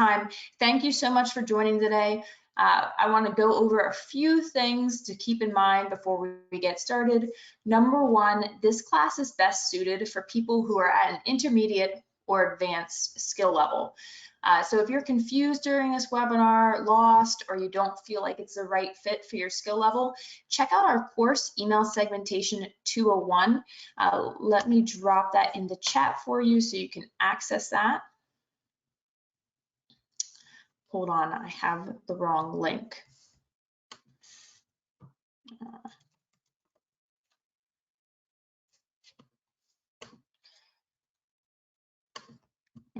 time. Thank you so much for joining today. I want to go over a few things to keep in mind before we get started. Number one, this class is best suited for people who are at an intermediate or advanced skill level. So if you're confused during this webinar, lost, or you don't feel like it's the right fit for your skill level, check out our course, Email Segmentation 201. Let me drop that in the chat for you so you can access that. Hold on, I have the wrong link.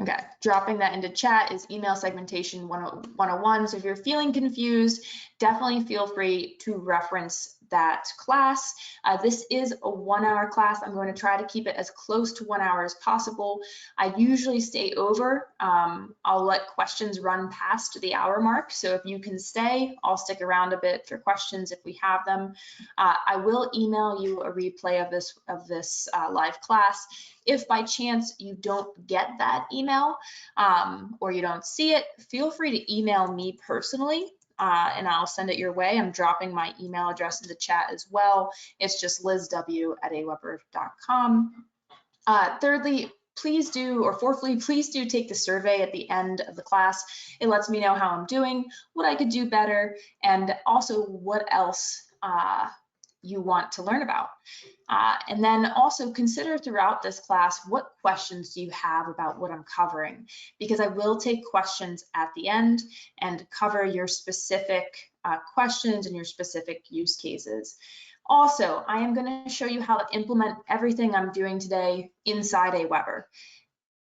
Okay, dropping that into chat is Email Segmentation 101. So if you're feeling confused, definitely feel free to reference that class. This is a 1-hour class. I'm going to try to keep it as close to 1 hour as possible. I usually stay over. I'll let questions run past the hour mark. So if you can stay, I'll stick around a bit for questions if we have them. I will email you a replay of this live class. If by chance you don't get that email or you don't see it, feel free to email me personally. And I'll send it your way. I'm dropping my email address in the chat as well. It's just lizw@aweber.com. Thirdly, please do, or fourthly, please do take the survey at the end of the class. It lets me know how I'm doing, what I could do better, and also what else you want to learn about. And then also consider throughout this class, what questions do you have about what I'm covering? Because I will take questions at the end and cover your specific questions and your specific use cases. Also, I am going to show you how to implement everything I'm doing today inside AWeber.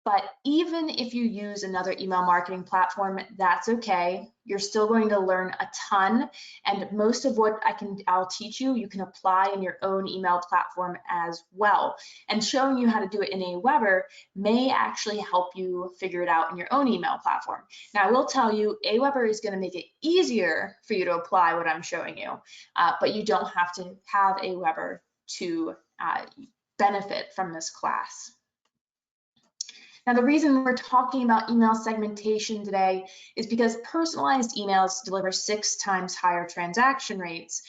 But even if you use another email marketing platform, that's okay. You're still going to learn a ton, and most of what I'll teach you, you can apply in your own email platform as well. And showing you how to do it in AWeber may actually help you figure it out in your own email platform. Now, I will tell you, AWeber is going to make it easier for you to apply what I'm showing you, but you don't have to have AWeber to benefit from this class. Now, the reason we're talking about email segmentation today is because personalized emails deliver 6 times higher transaction rates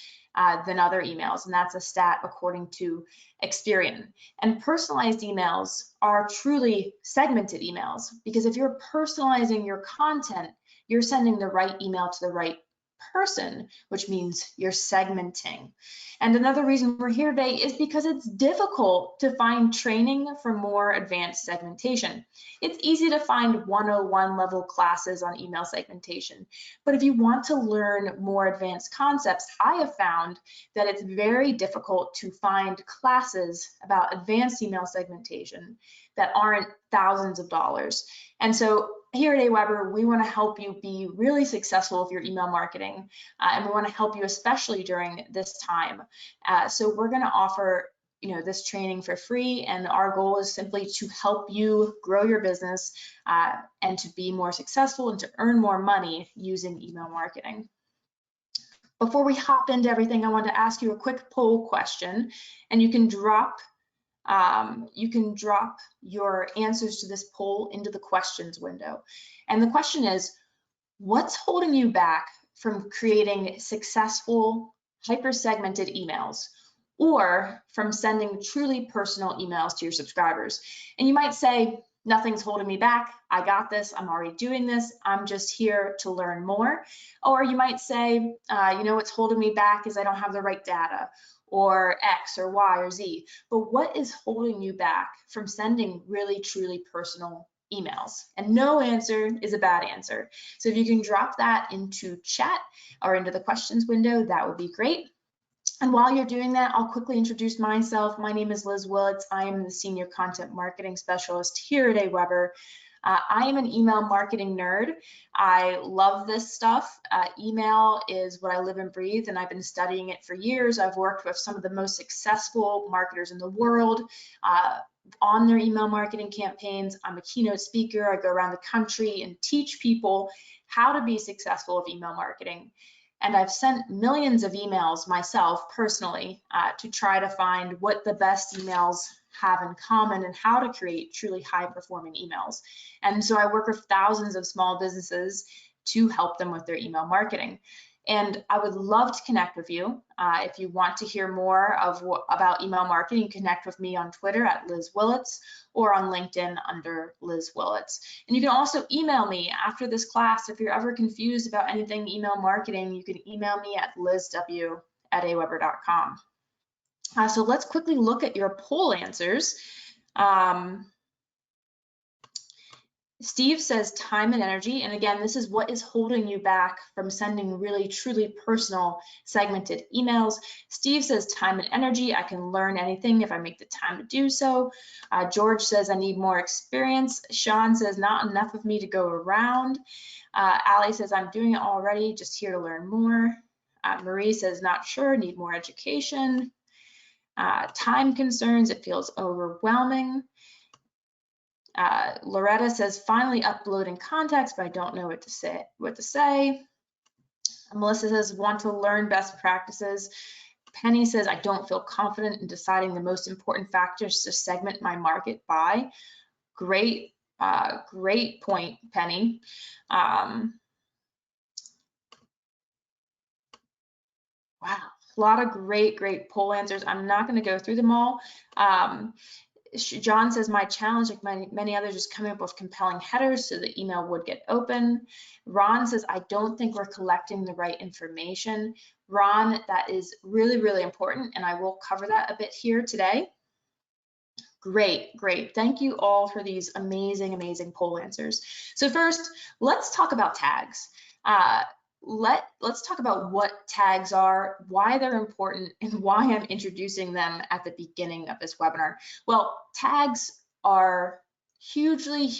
than other emails, and that's a stat according to Experian. And personalized emails are truly segmented emails, because if you're personalizing your content, you're sending the right email to the right person, which means you're segmenting. And another reason we're here today is because it's difficult to find training for more advanced segmentation. It's easy to find 101 level classes on email segmentation, but if you want to learn more advanced concepts, I have found that it's very difficult to find classes about advanced email segmentation that aren't thousands of dollars. And so here at AWeber, we want to help you be really successful with your email marketing, and we want to help you especially during this time. So we're going to offer this training for free, and our goal is simply to help you grow your business and to be more successful and to earn more money using email marketing. Before we hop into everything, I want to ask you a quick poll question, and you can drop your answers to this poll into the questions window. And the question is, what's holding you back from creating successful hyper-segmented emails, or from sending truly personal emails to your subscribers? And you might say, nothing's holding me back. I got this. I'm already doing this. I'm just here to learn more. Or you might say, what's holding me back is I don't have the right data, or X or Y or Z. But what is holding you back from sending really, truly personal emails? And no answer is a bad answer. So if you can drop that into chat or into the questions window, that would be great. And while you're doing that, I'll quickly introduce myself. My name is Liz Willits. I am the Senior Content Marketing Specialist here at AWeber. I am an email marketing nerd. I love this stuff. Email is what I live and breathe, and I've been studying it for years. I've worked with some of the most successful marketers in the world on their email marketing campaigns. I'm a keynote speaker. I go around the country and teach people how to be successful with email marketing. And I've sent millions of emails myself personally to try to find what the best emails have in common and how to create truly high performing emails. And so I work with thousands of small businesses to help them with their email marketing. And I would love to connect with you. If you want to hear more about email marketing, connect with me on Twitter at Liz Willits or on LinkedIn under Liz Willits. And you can also email me after this class. If you're ever confused about anything email marketing, you can email me at lizw@aweber.com. So let's quickly look at your poll answers. Steve says time and energy, and again, this is what is holding you back from sending really truly personal segmented emails. Steve says time and energy. I can learn anything if I make the time to do so. George says I need more experience. Sean says not enough of me to go around. Allie says I'm doing it already, just here to learn more. Marie says not sure, need more education. Time concerns, it feels overwhelming. Loretta says finally uploading context, but I don't know what to say. Melissa says want to learn best practices. Penny says I don't feel confident in deciding the most important factors to segment my market by. Great point, Penny. Wow, a lot of great poll answers. I'm not going to go through them all. John says my challenge, like many others, is coming up with compelling headers so the email would get open. Ron says I don't think we're collecting the right information. Ron, that is really important, and I will cover that a bit here today. Great. Thank you all for these amazing poll answers. So first, let's talk about tags. Let's talk about what tags are, why they're important, and why I'm introducing them at the beginning of this webinar. Well, tags are hugely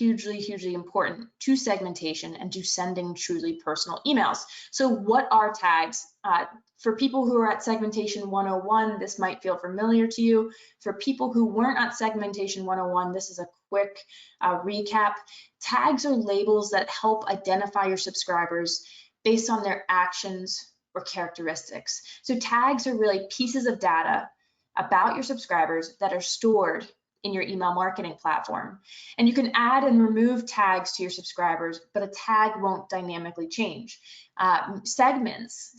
important to segmentation and to sending truly personal emails. So what are tags? For people who are at Segmentation 101, this might feel familiar to you. For people who weren't at Segmentation 101, this is a quick recap. Tags are labels that help identify your subscribers based on their actions or characteristics. So tags are really pieces of data about your subscribers that are stored in your email marketing platform. And you can add and remove tags to your subscribers, but a tag won't dynamically change. Segments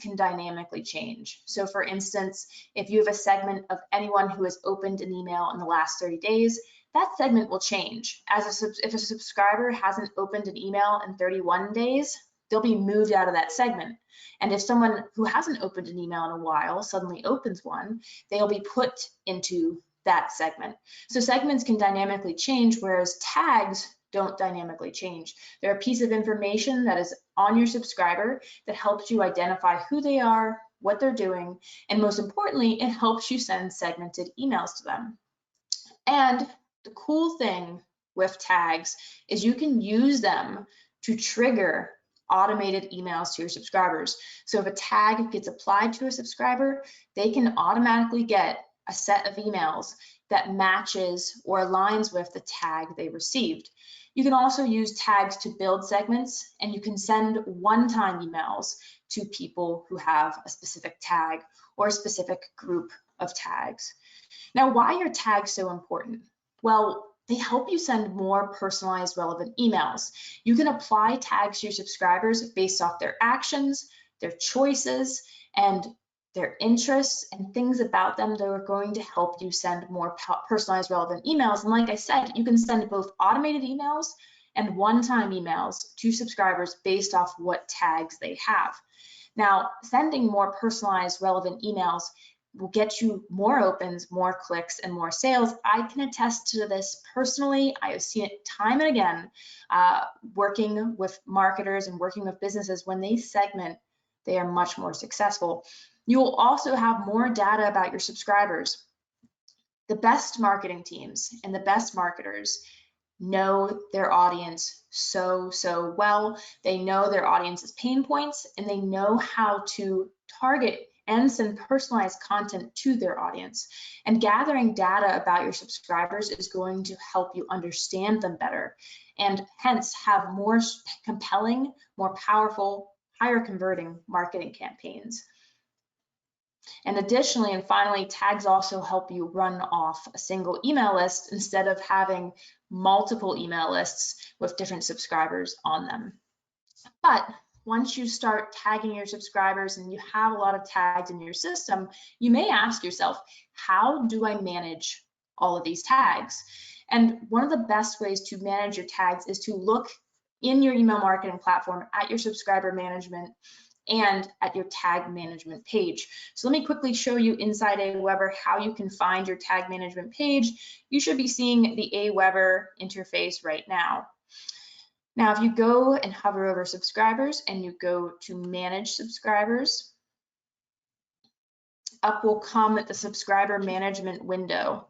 can dynamically change. So for instance, if you have a segment of anyone who has opened an email in the last 30 days, that segment will change. If a subscriber hasn't opened an email in 31 days, they'll be moved out of that segment. And if someone who hasn't opened an email in a while suddenly opens one, they'll be put into that segment. So segments can dynamically change, whereas tags don't dynamically change. They're a piece of information that is on your subscriber that helps you identify who they are, what they're doing, and most importantly, it helps you send segmented emails to them. And the cool thing with tags is you can use them to trigger automated emails to your subscribers. So if a tag gets applied to a subscriber, they can automatically get a set of emails that matches or aligns with the tag they received. You can also use tags to build segments, and you can send one-time emails to people who have a specific tag or a specific group of tags. Now, why are tags so important? Well, they help you send more personalized, relevant emails. You can apply tags to your subscribers based off their actions, their choices, and their interests and things about them that are going to help you send more personalized, relevant emails. And like I said, you can send both automated emails and one-time emails to subscribers based off what tags they have. Now, sending more personalized, relevant emails will get you more opens, more clicks, and more sales. I can attest to this personally. I have seen it time and again, working with marketers and working with businesses. When they segment, they are much more successful. You will also have more data about your subscribers. The best marketing teams and the best marketers know their audience so well. They know their audience's pain points, and they know how to target and send personalized content to their audience. And gathering data about your subscribers is going to help you understand them better, and hence have more compelling, more powerful, higher converting marketing campaigns. And additionally, and finally, tags also help you run off a single email list instead of having multiple email lists with different subscribers on them. But once you start tagging your subscribers and you have a lot of tags in your system, you may ask yourself, how do I manage all of these tags? And one of the best ways to manage your tags is to look in your email marketing platform at your subscriber management and at your tag management page. So let me quickly show you inside AWeber how you can find your tag management page. You should be seeing the AWeber interface right now. Now, if you go and hover over subscribers and you go to manage subscribers, up will come the subscriber management window.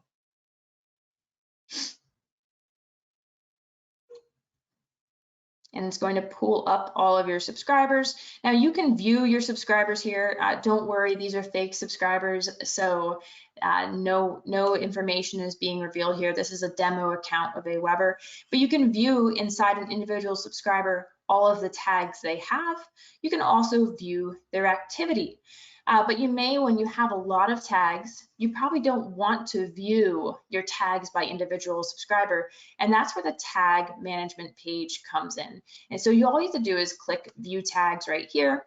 And it's going to pull up all of your subscribers. Now you can view your subscribers here. Don't worry, these are fake subscribers, so no information is being revealed here. This is a demo account of AWeber, but you can view inside an individual subscriber all of the tags they have. You can also view their activity. But you may, when you have a lot of tags, you probably don't want to view your tags by individual subscriber, and that's where the tag management page comes in. And so all you have to do is click View Tags right here,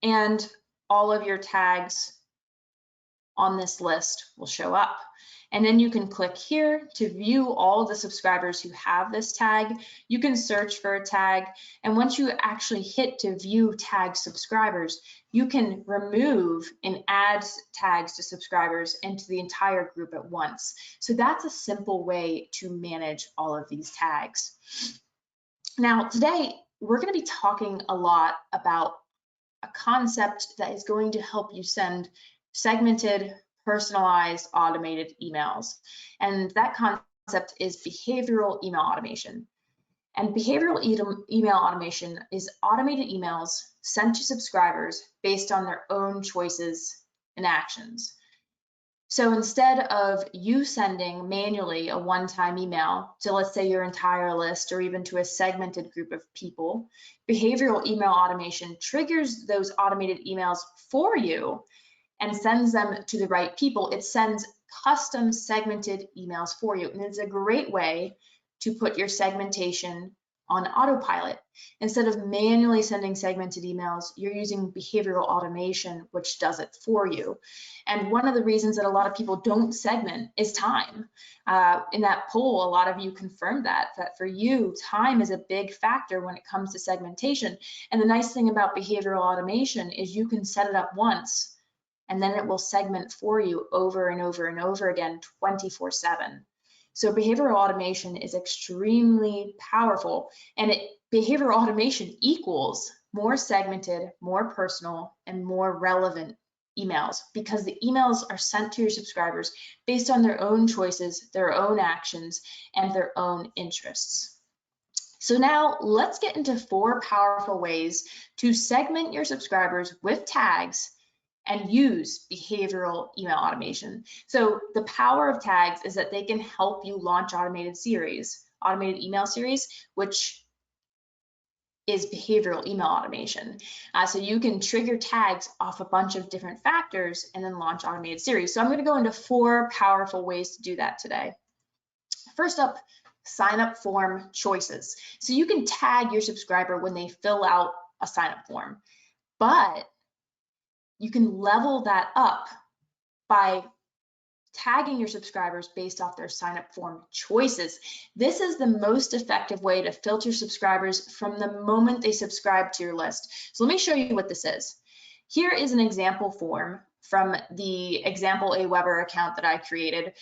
and all of your tags on this list will show up. And then you can click here to view all the subscribers who have this tag. You can search for a tag, and once you actually hit to view tag subscribers, you can remove and add tags to subscribers and to the entire group at once. So that's a simple way to manage all of these tags. Now, today, we're going to be talking a lot about a concept that is going to help you send segmented, personalized, automated emails. And that concept is behavioral email automation. And behavioral email automation is automated emails sent to subscribers based on their own choices and actions. So instead of you sending manually a one-time email to, let's say, your entire list or even to a segmented group of people, behavioral email automation triggers those automated emails for you and sends them to the right people. It sends custom segmented emails for you. And it's a great way to put your segmentation on autopilot. Instead of manually sending segmented emails, you're using behavioral automation, which does it for you. And one of the reasons that a lot of people don't segment is time. In that poll, a lot of you confirmed that for you, time is a big factor when it comes to segmentation. And the nice thing about behavioral automation is you can set it up once, and then it will segment for you over and over and over again, 24/7. So behavioral automation is extremely powerful, and behavioral automation equals more segmented, more personal, and more relevant emails, because the emails are sent to your subscribers based on their own choices, their own actions, and their own interests. So now let's get into 4 powerful ways to segment your subscribers with tags and use behavioral email automation. So the power of tags is that they can help you launch automated email series, which is behavioral email automation. So you can trigger tags off a bunch of different factors and then launch automated series. So I'm going to go into 4 powerful ways to do that today. First up, sign up form choices. So you can tag your subscriber when they fill out a sign up form, but you can level that up by tagging your subscribers based off their sign up form choices. This is the most effective way to filter subscribers from the moment they subscribe to your list. So let me show you what this is. Here is an example form from the example AWeber account that I created.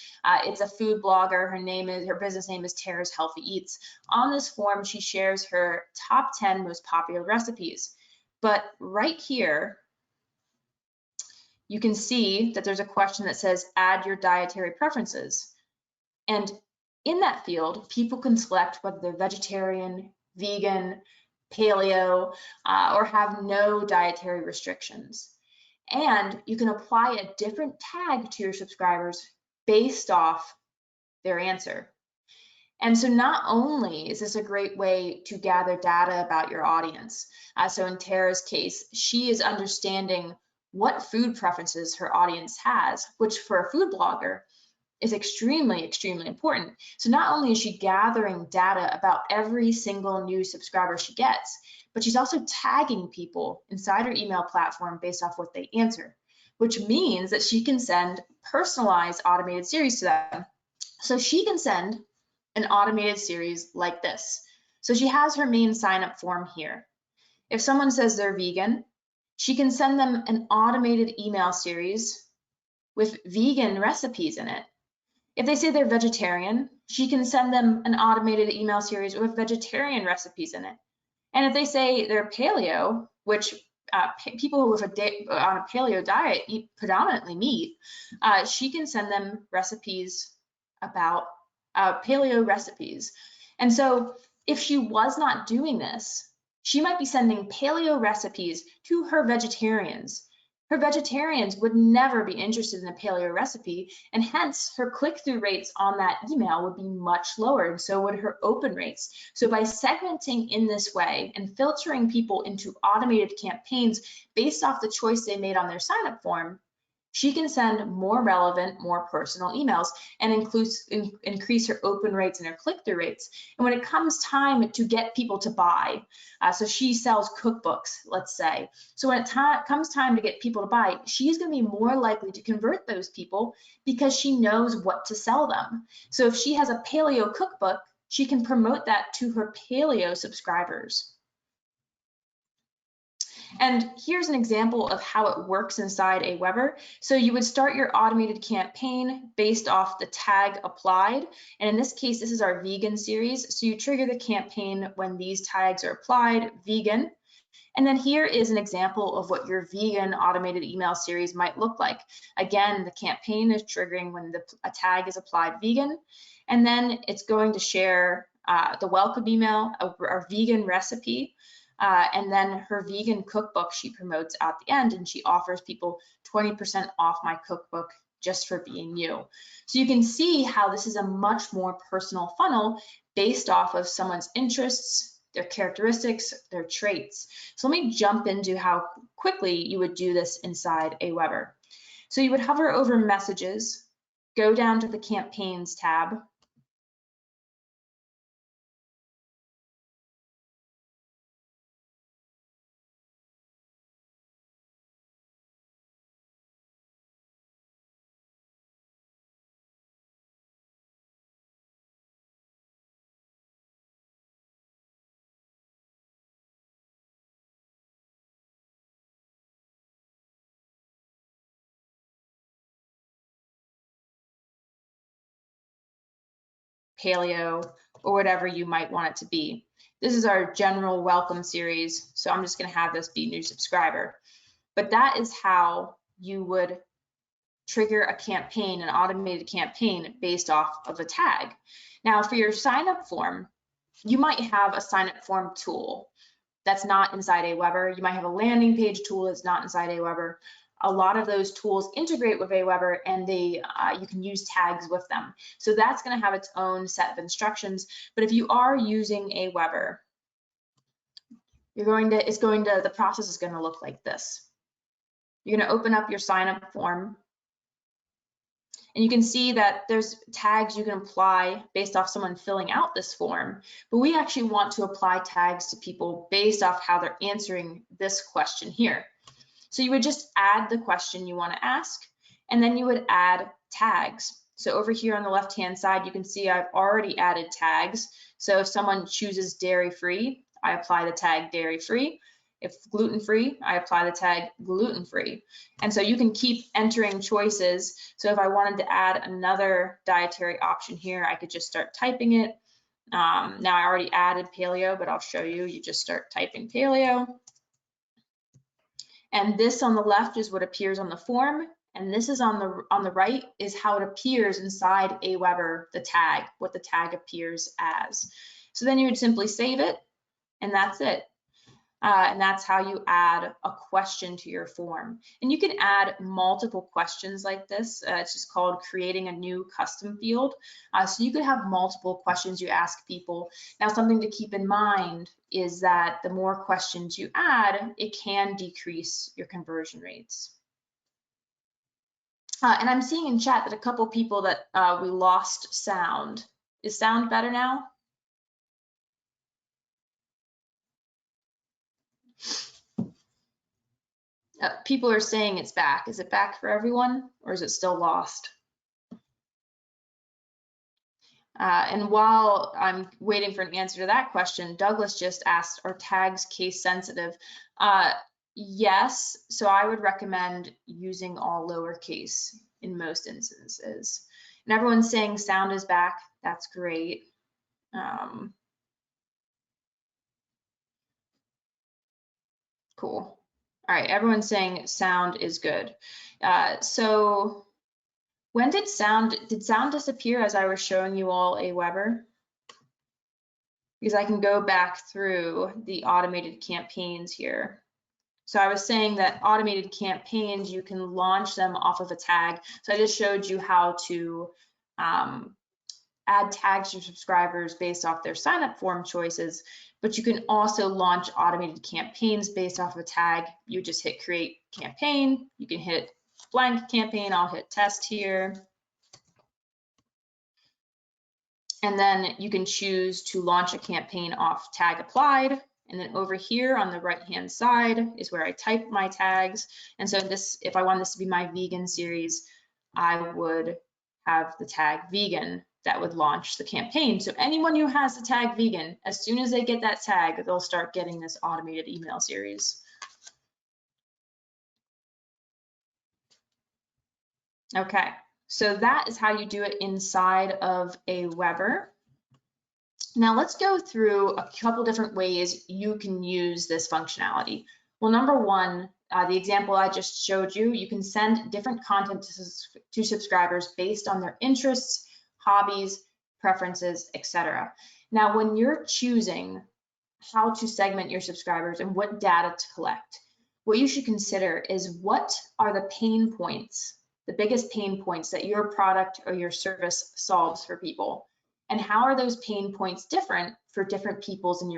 It's a food blogger. Her business name is Tara's Healthy Eats. On this form, she shares her top 10 most popular recipes. But right here, you can see that there's a question that says, add your dietary preferences. And in that field, people can select whether they're vegetarian, vegan, paleo, or have no dietary restrictions. And you can apply a different tag to your subscribers based off their answer. And so not only is this a great way to gather data about your audience, so in Tara's case, she is understanding what food preferences her audience has, which for a food blogger is extremely, extremely important. So not only is she gathering data about every single new subscriber she gets, but she's also tagging people inside her email platform based off what they answer, which means that she can send personalized automated series to them. So she can send an automated series like this. So she has her main sign up form here. If someone says they're vegan, she can send them an automated email series with vegan recipes in it. If they say they're vegetarian, she can send them an automated email series with vegetarian recipes in it. And if they say they're paleo, which people with on a paleo diet eat predominantly meat, she can send them recipes about paleo recipes. And so if she was not doing this, she might be sending paleo recipes to her vegetarians. Her vegetarians would never be interested in a paleo recipe, and hence her click-through rates on that email would be much lower, and so would her open rates. So by segmenting in this way and filtering people into automated campaigns based off the choice they made on their sign-up form, she can send more relevant, more personal emails and increase her open rates and her click-through rates. And when it comes time to get people to buy, so she sells cookbooks, let's say. So when it comes time to get people to buy, she's going to be more likely to convert those people because she knows what to sell them. So if she has a paleo cookbook, she can promote that to her paleo subscribers. And here's an example of how it works inside AWeber. So you would start your automated campaign based off the tag applied. And in this case, this is our vegan series. So you trigger the campaign when these tags are applied, vegan. And then here is an example of what your vegan automated email series might look like. Again, the campaign is triggering when a tag is applied, vegan. And then it's going to share the welcome email, our vegan recipe. And then her vegan cookbook she promotes at the end, and she offers people 20% off my cookbook just for being you. So you can see how this is a much more personal funnel based off of someone's interests, their characteristics, their traits. So let me jump into how quickly you would do this inside AWeber. So you would hover over messages, go down to the campaigns tab, paleo, or whatever you might want it to be. This is our general welcome series, so I'm just going to have this be new subscriber. But that is how you would trigger a campaign, an automated campaign based off of a tag. Now for your sign up form, you might have a sign up form tool that's not inside AWeber. You might have a landing page tool that's not inside AWeber. A lot of those tools integrate with AWeber, and you can use tags with them. So that's going to have its own set of instructions. But if you are using AWeber, the process is going to look like this. You're going to open up your sign up form, and you can see that there's tags you can apply based off someone filling out this form, but we actually want to apply tags to people based off how they're answering this question here. So you would just add the question you want to ask, and then you would add tags. So over here on the left-hand side, you can see I've already added tags. So if someone chooses dairy-free, I apply the tag dairy-free. If gluten-free, I apply the tag gluten-free. And so you can keep entering choices. So if I wanted to add another dietary option here, I could just start typing it. Now I already added paleo, but I'll show you. You just start typing paleo. And this on the left is what appears on the form, and this is on the right is how it appears inside AWeber, the tag, what the tag appears as. So then you would simply save it, and that's it. And that's how you add a question to your form. And you can add multiple questions like this. It's just called creating a new custom field. So you could have multiple questions you ask people. Now, something to keep in mind is that the more questions you add, it can decrease your conversion rates. And I'm seeing in chat that a couple people that we lost sound. Is sound better now? People are saying it's back. Is it back for everyone, or is it still lost? And while I'm waiting for an answer to that question, Douglas just asked, are tags case sensitive? Yes, so I would recommend using all lowercase in most instances. And everyone's saying sound is back. That's great. Cool. All right, everyone's saying sound is good. So when did sound disappear as I was showing you all AWeber? Because I can go back through the automated campaigns here. So I was saying that automated campaigns, you can launch them off of a tag. So I just showed you how to add tags to subscribers based off their sign-up form choices, but you can also launch automated campaigns based off of a tag. You just hit create campaign, you can hit blank campaign, I'll hit test here. And then you can choose to launch a campaign off tag applied. And then over here on the right-hand side is where I type my tags. And so this, if I want this to be my vegan series, I would have the tag vegan that would launch the campaign. So anyone who has the tag vegan, as soon as they get that tag, they'll start getting this automated email series. Okay, so that is how you do it inside of AWeber. Now let's go through a couple different ways you can use this functionality. Well, number one, the example I just showed you, you can send different content to subscribers based on their interests, hobbies, preferences, etc. Now, when you're choosing how to segment your subscribers and what data to collect, what you should consider is what are the pain points, the biggest pain points that your product or your service solves for people, and how are those pain points different for different people in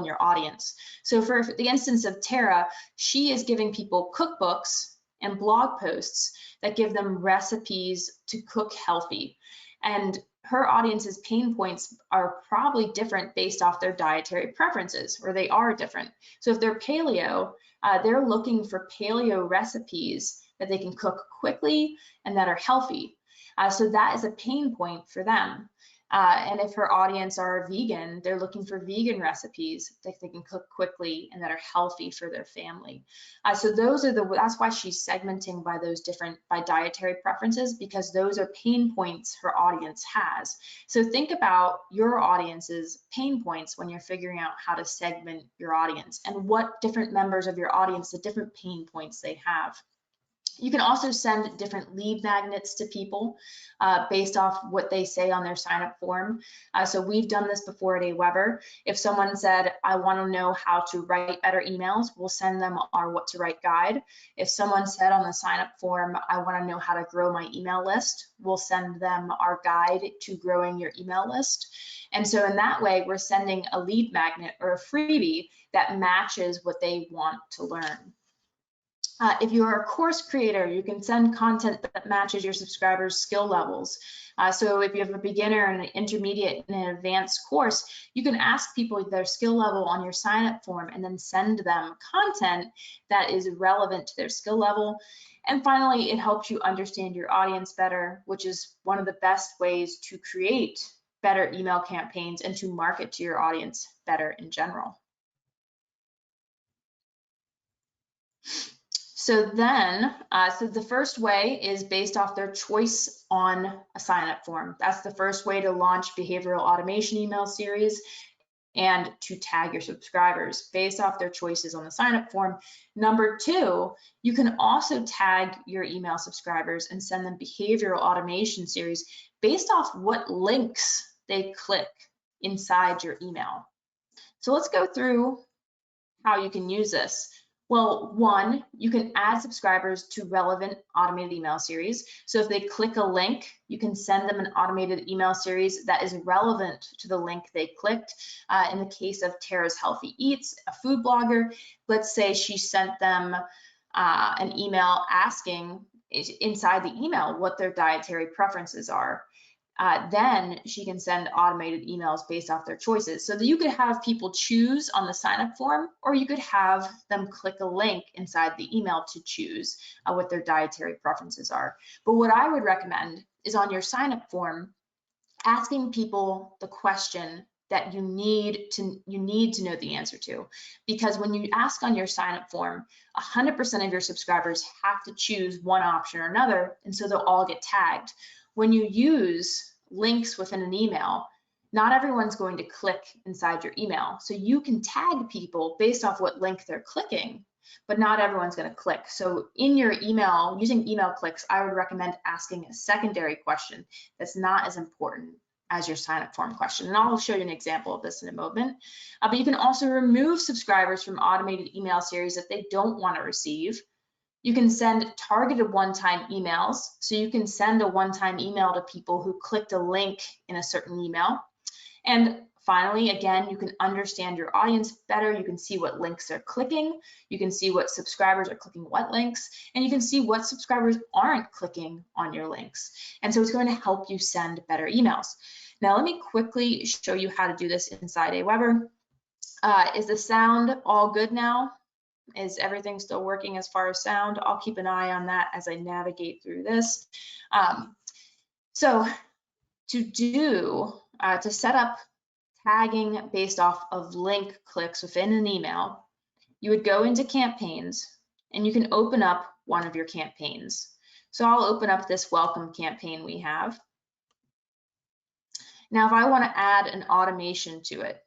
your audience. So for the instance of Tara, she is giving people cookbooks and blog posts that give them recipes to cook healthy, and her audience's pain points are probably different based off their dietary preferences, or they are different. So if they're paleo, they're looking for paleo recipes that they can cook quickly and that are healthy. So that is a pain point for them. And if her audience are vegan, they're looking for vegan recipes that they can cook quickly and that are healthy for their family. So that's why she's segmenting by dietary preferences, because those are pain points her audience has. So think about your audience's pain points when you're figuring out how to segment your audience and what different members of your audience, the different pain points they have. You can also send different lead magnets to people based off what they say on their sign-up form. So we've done this before at AWeber. If someone said, I want to know how to write better emails, we'll send them our What to Write guide. If someone said on the sign-up form, I want to know how to grow my email list, we'll send them our guide to growing your email list. And so in that way, we're sending a lead magnet or a freebie that matches what they want to learn. If you are a course creator, you can send content that matches your subscribers' skill levels. So if you have a beginner, an intermediate, and an advanced course, you can ask people their skill level on your sign-up form and then send them content that is relevant to their skill level. And finally, it helps you understand your audience better, which is one of the best ways to create better email campaigns and to market to your audience better in general. So then, so the first way is based off their choice on a sign-up form. That's the first way to launch behavioral automation email series and to tag your subscribers based off their choices on the sign-up form. Number two, you can also tag your email subscribers and send them behavioral automation series based off what links they click inside your email. So let's go through how you can use this. Well, one, you can add subscribers to relevant automated email series. So if they click a link, you can send them an automated email series that is relevant to the link they clicked. In the case of Tara's Healthy Eats, a food blogger, let's say she sent them an email asking inside the email what their dietary preferences are. Then she can send automated emails based off their choices. So that you could have people choose on the sign up form, or you could have them click a link inside the email to choose what their dietary preferences are. But what I would recommend is on your sign up form, asking people the question that you need to know the answer to. Because when you ask on your sign up form, 100% of your subscribers have to choose one option or another, and so they'll all get tagged. When you use links within an email, not everyone's going to click inside your email. So you can tag people based off what link they're clicking, but not everyone's going to click. So in your email, using email clicks, I would recommend asking a secondary question that's not as important as your sign up form question. And I'll show you an example of this in a moment. But you can also remove subscribers from automated email series that they don't want to receive. You can send targeted one-time emails. So you can send a one-time email to people who clicked a link in a certain email. And finally, again, you can understand your audience better. You can see what links they're clicking. You can see what subscribers are clicking what links, and you can see what subscribers aren't clicking on your links. And so it's going to help you send better emails. Now, let me quickly show you how to do this inside AWeber. Is the sound all good now? Is everything still working as far as sound? I'll keep an eye on that as I navigate through this. So to set up tagging based off of link clicks within an email, you would go into campaigns and you can open up one of your campaigns. So I'll open up this welcome campaign we have. Now, if I want to add an automation to it,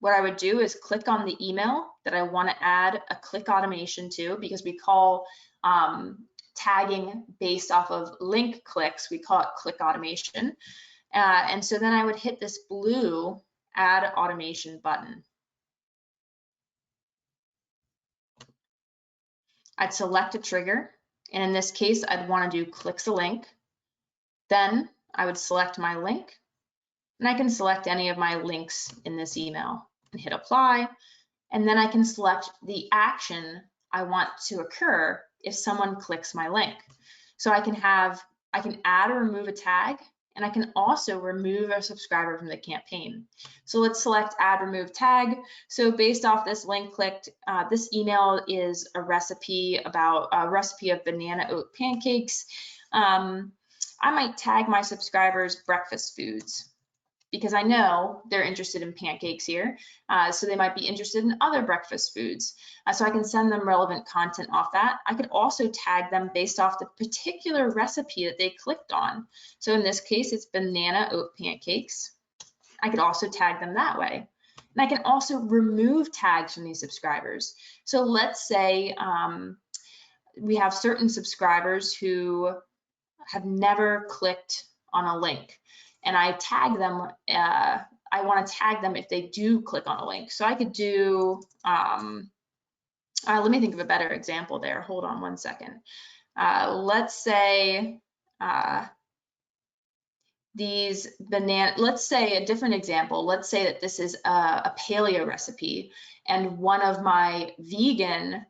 what I would do is click on the email that I want to add a click automation to, because we call tagging based off of link clicks, we call it click automation. And so then I would hit this blue add automation button. I'd select a trigger, and in this case, I'd want to do clicks a link. Then I would select my link, and I can select any of my links in this email and hit apply. And then I can select the action I want to occur if someone clicks my link. So I can add or remove a tag, and I can also remove a subscriber from the campaign. So let's select add remove tag. So based off this link clicked, this email is a recipe of banana oat pancakes. I might tag my subscribers breakfast foods, because I know they're interested in pancakes here. So they might be interested in other breakfast foods. So I can send them relevant content off that. I could also tag them based off the particular recipe that they clicked on. So in this case, it's banana oat pancakes. I could also tag them that way. And I can also remove tags from these subscribers. So let's say we have certain subscribers who have never clicked on a link, and I tag them, I want to tag them if they do click on a link. So I could do, let me think of a better example there. Hold on one second. Let's say let's say a different example. Let's say that this is a paleo recipe, and one of my vegan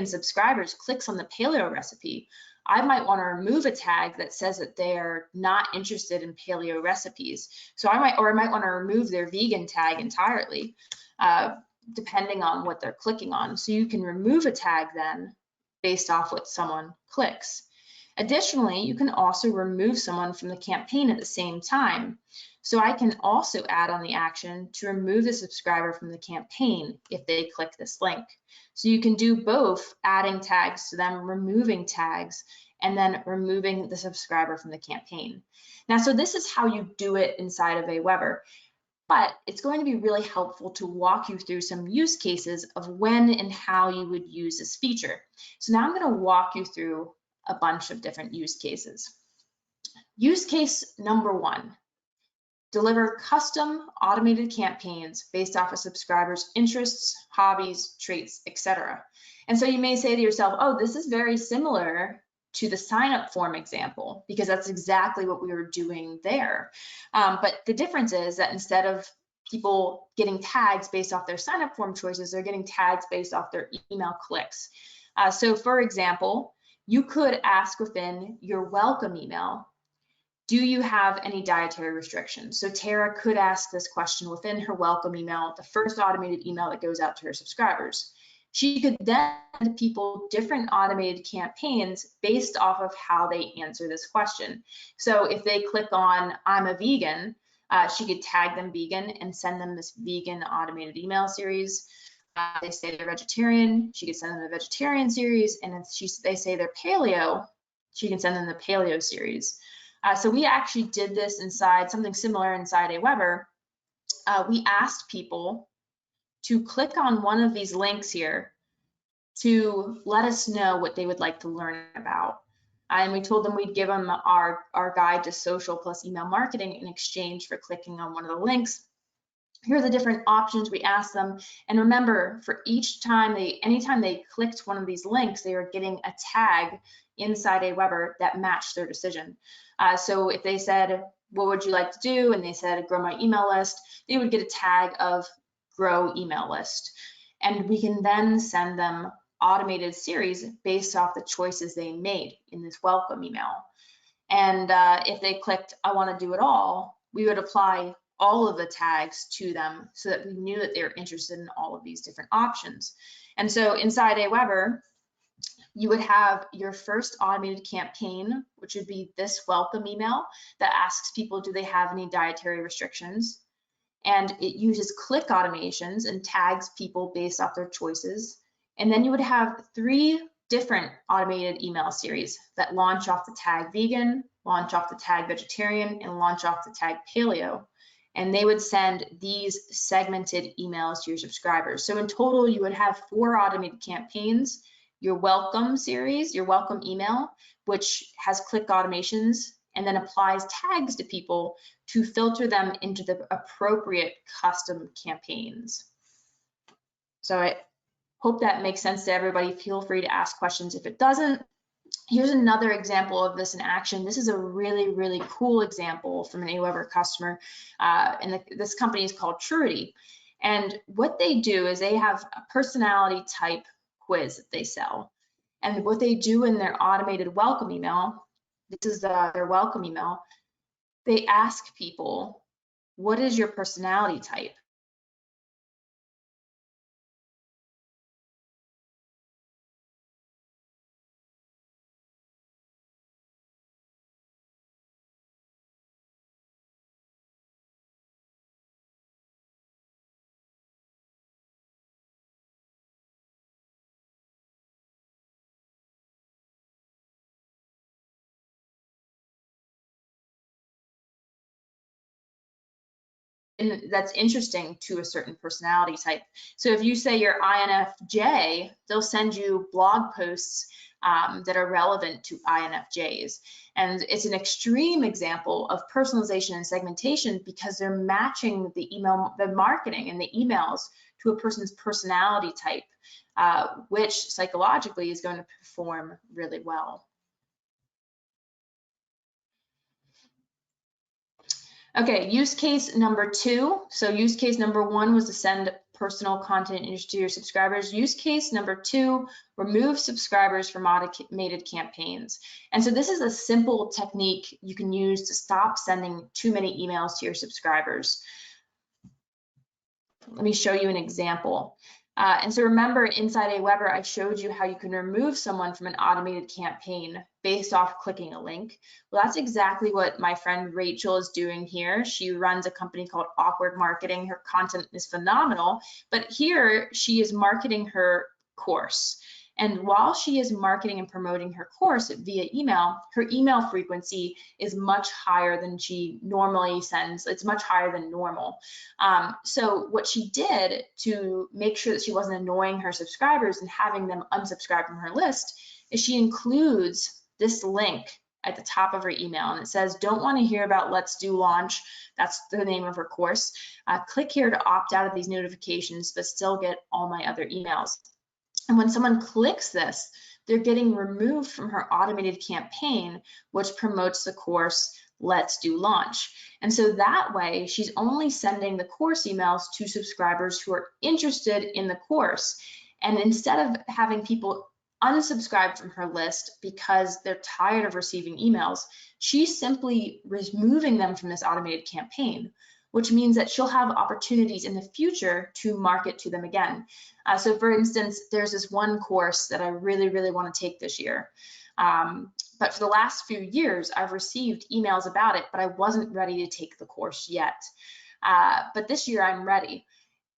subscribers clicks on the paleo recipe. I might want to remove a tag that says that they're not interested in paleo recipes. So I might want to remove their vegan tag entirely, depending on what they're clicking on. So you can remove a tag then based off what someone clicks. Additionally, you can also remove someone from the campaign at the same time. So I can also add on the action to remove the subscriber from the campaign if they click this link. So you can do both, adding tags to them, removing tags, and then removing the subscriber from the campaign. Now, so this is how you do it inside of AWeber, but it's going to be really helpful to walk you through some use cases of when and how you would use this feature. So now I'm going to walk you through a bunch of different use cases. Use case number one. deliver custom automated campaigns based off of subscribers' interests, hobbies, traits, etc. And so you may say to yourself, oh, this is very similar to the sign-up form example, because that's exactly what we were doing there. But the difference is that instead of people getting tags based off their sign-up form choices, they're getting tags based off their email clicks. So for example, you could ask within your welcome email, do you have any dietary restrictions? So Tara could ask this question within her welcome email, the first automated email that goes out to her subscribers. She could then send people different automated campaigns based off of how they answer this question. So if they click on I'm a vegan, she could tag them vegan and send them this vegan automated email series. They say they're vegetarian, she could send them the vegetarian series, and if they say they're paleo, she can send them the paleo series. So we actually did this inside something similar inside AWeber. We asked people to click on one of these links here to let us know what they would like to learn about. And we told them we'd give them our guide to social plus email marketing in exchange for clicking on one of the links. Here are the different options we asked them. And remember, for each time anytime they clicked one of these links, they were getting a tag inside AWeber that matched their decision. So if they said, what would you like to do? And they said, grow my email list, they would get a tag of grow email list. And we can then send them automated series based off the choices they made in this welcome email. And if they clicked, I want to do it all, we would apply all of the tags to them so that we knew that they were interested in all of these different options. And so inside AWeber, you would have your first automated campaign, which would be this welcome email that asks people, do they have any dietary restrictions? And it uses click automations and tags people based off their choices. And then you would have 3 different automated email series that launch off the tag vegan, launch off the tag vegetarian, and launch off the tag paleo. And they would send these segmented emails to your subscribers. So in total, you would have 4 automated campaigns, your welcome series, your welcome email, which has click automations and then applies tags to people to filter them into the appropriate custom campaigns. So I hope that makes sense to everybody. Feel free to ask questions if it doesn't. Here's another example of this in action. This is a really, really cool example from an AWeber customer. This company is called Truity. And what they do is they have a personality type quiz that they sell. And what they do in their automated welcome email, this is their welcome email, they ask people, what is your personality type? And that's interesting to a certain personality type. So if you say you're INFJ, they'll send you blog posts that are relevant to INFJs. And it's an extreme example of personalization and segmentation because they're matching the marketing and the emails to a person's personality type, which psychologically is going to perform really well. Okay, use case number 2. So use case number 1 was to send personal content to your subscribers. Use case number 2, remove subscribers from automated campaigns. And so this is a simple technique you can use to stop sending too many emails to your subscribers. Let me show you an example. And so remember, inside AWeber, I showed you how you can remove someone from an automated campaign based off clicking a link. Well, that's exactly what my friend Rachel is doing here. She runs a company called Awkward Marketing. Her content is phenomenal, but here she is marketing her course. And while she is marketing and promoting her course via email, her email frequency is much higher than she normally sends. It's much higher than normal. So what she did to make sure that she wasn't annoying her subscribers and having them unsubscribe from her list is she includes this link at the top of her email, and it says, don't want to hear about Let's Do Launch. That's the name of her course. Click here to opt out of these notifications, but still get all my other emails. And when someone clicks this, they're getting removed from her automated campaign, which promotes the course Let's Do Launch. And so that way, she's only sending the course emails to subscribers who are interested in the course. And instead of having people unsubscribe from her list because they're tired of receiving emails, she's simply removing them from this automated campaign, which means that she'll have opportunities in the future to market to them again. So for instance, there's this one course that I really, really want to take this year. But for the last few years, I've received emails about it, but I wasn't ready to take the course yet. But this year I'm ready.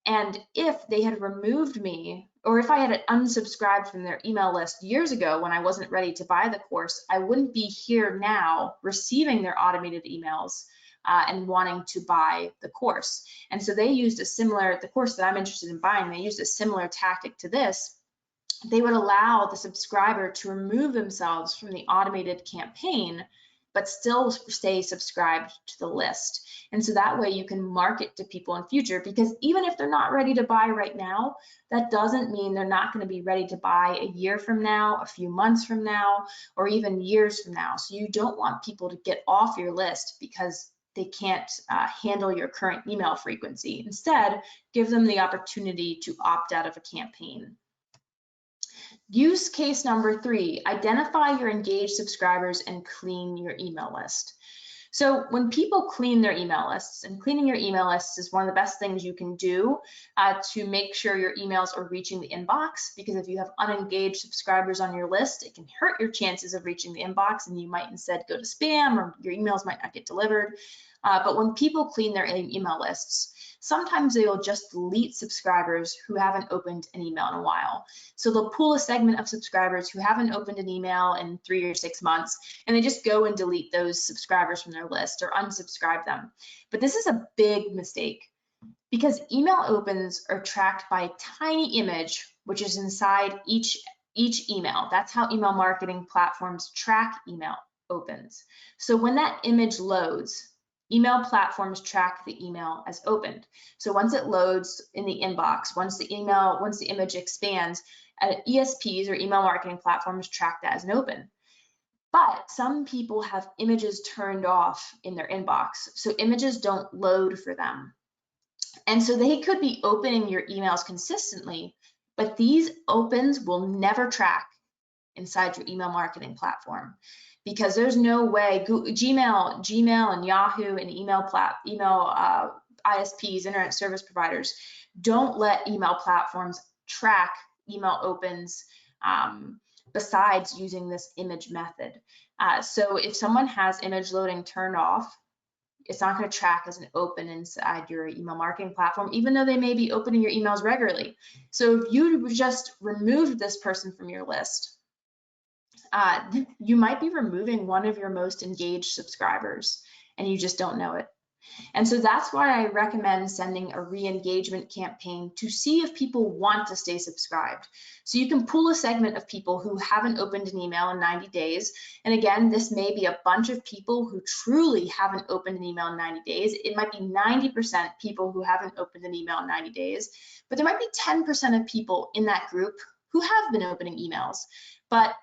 And if they had removed me, or if I had unsubscribed from their email list years ago when I wasn't ready to buy the course, I wouldn't be here now receiving their automated emails and wanting to buy the course. And so they used a similar, the course that I'm interested in buying, they used a similar tactic to this. They would allow the subscriber to remove themselves from the automated campaign, but still stay subscribed to the list. And so that way you can market to people in future, because even if they're not ready to buy right now, that doesn't mean they're not going to be ready to buy a year from now, a few months from now, or even years from now. So you don't want people to get off your list because they can't handle your current email frequency. Instead, give them the opportunity to opt out of a campaign. Use case number 3, identify your engaged subscribers and clean your email list. So when people clean their email lists, and cleaning your email lists is one of the best things you can do to make sure your emails are reaching the inbox, because if you have unengaged subscribers on your list, it can hurt your chances of reaching the inbox, and you might instead go to spam, or your emails might not get delivered. But when people clean their email lists, sometimes they will just delete subscribers who haven't opened an email in a while. So they'll pull a segment of subscribers who haven't opened an email in 3 or 6 months, and they just go and delete those subscribers from their list or unsubscribe them. But this is a big mistake, because email opens are tracked by a tiny image, which is inside each email. That's how email marketing platforms track email opens. So when that image loads, email platforms track the email as opened. So once it loads in the inbox, once the image expands, ESPs or email marketing platforms track that as an open. But some people have images turned off in their inbox, so images don't load for them. And so they could be opening your emails consistently, but these opens will never track inside your email marketing platform, because there's no way Gmail and Yahoo and email ISPs, internet service providers, don't let email platforms track email opens besides using this image method. So if someone has image loading turned off, it's not going to track as an open inside your email marketing platform, even though they may be opening your emails regularly. So if you just removed this person from your list, you might be removing one of your most engaged subscribers, and you just don't know it. And so that's why I recommend sending a re-engagement campaign to see if people want to stay subscribed. So you can pull a segment of people who haven't opened an email in 90 days. And again, this may be a bunch of people who truly haven't opened an email in 90 days. It might be 90% people who haven't opened an email in 90 days, but there might be 10% of people in that group who have been opening emails, but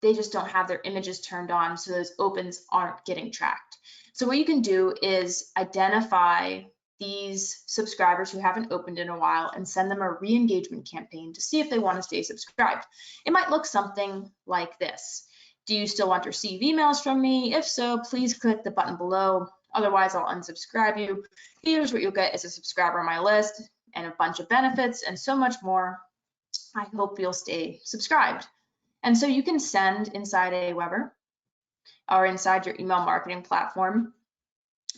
they just don't have their images turned on, so those opens aren't getting tracked. So what you can do is identify these subscribers who haven't opened in a while and send them a re-engagement campaign to see if they want to stay subscribed. It might look something like this. Do you still want to receive emails from me? If so, please click the button below. Otherwise, I'll unsubscribe you. Here's what you'll get as a subscriber on my list, and a bunch of benefits and so much more. I hope you'll stay subscribed. And so you can send inside AWeber or inside your email marketing platform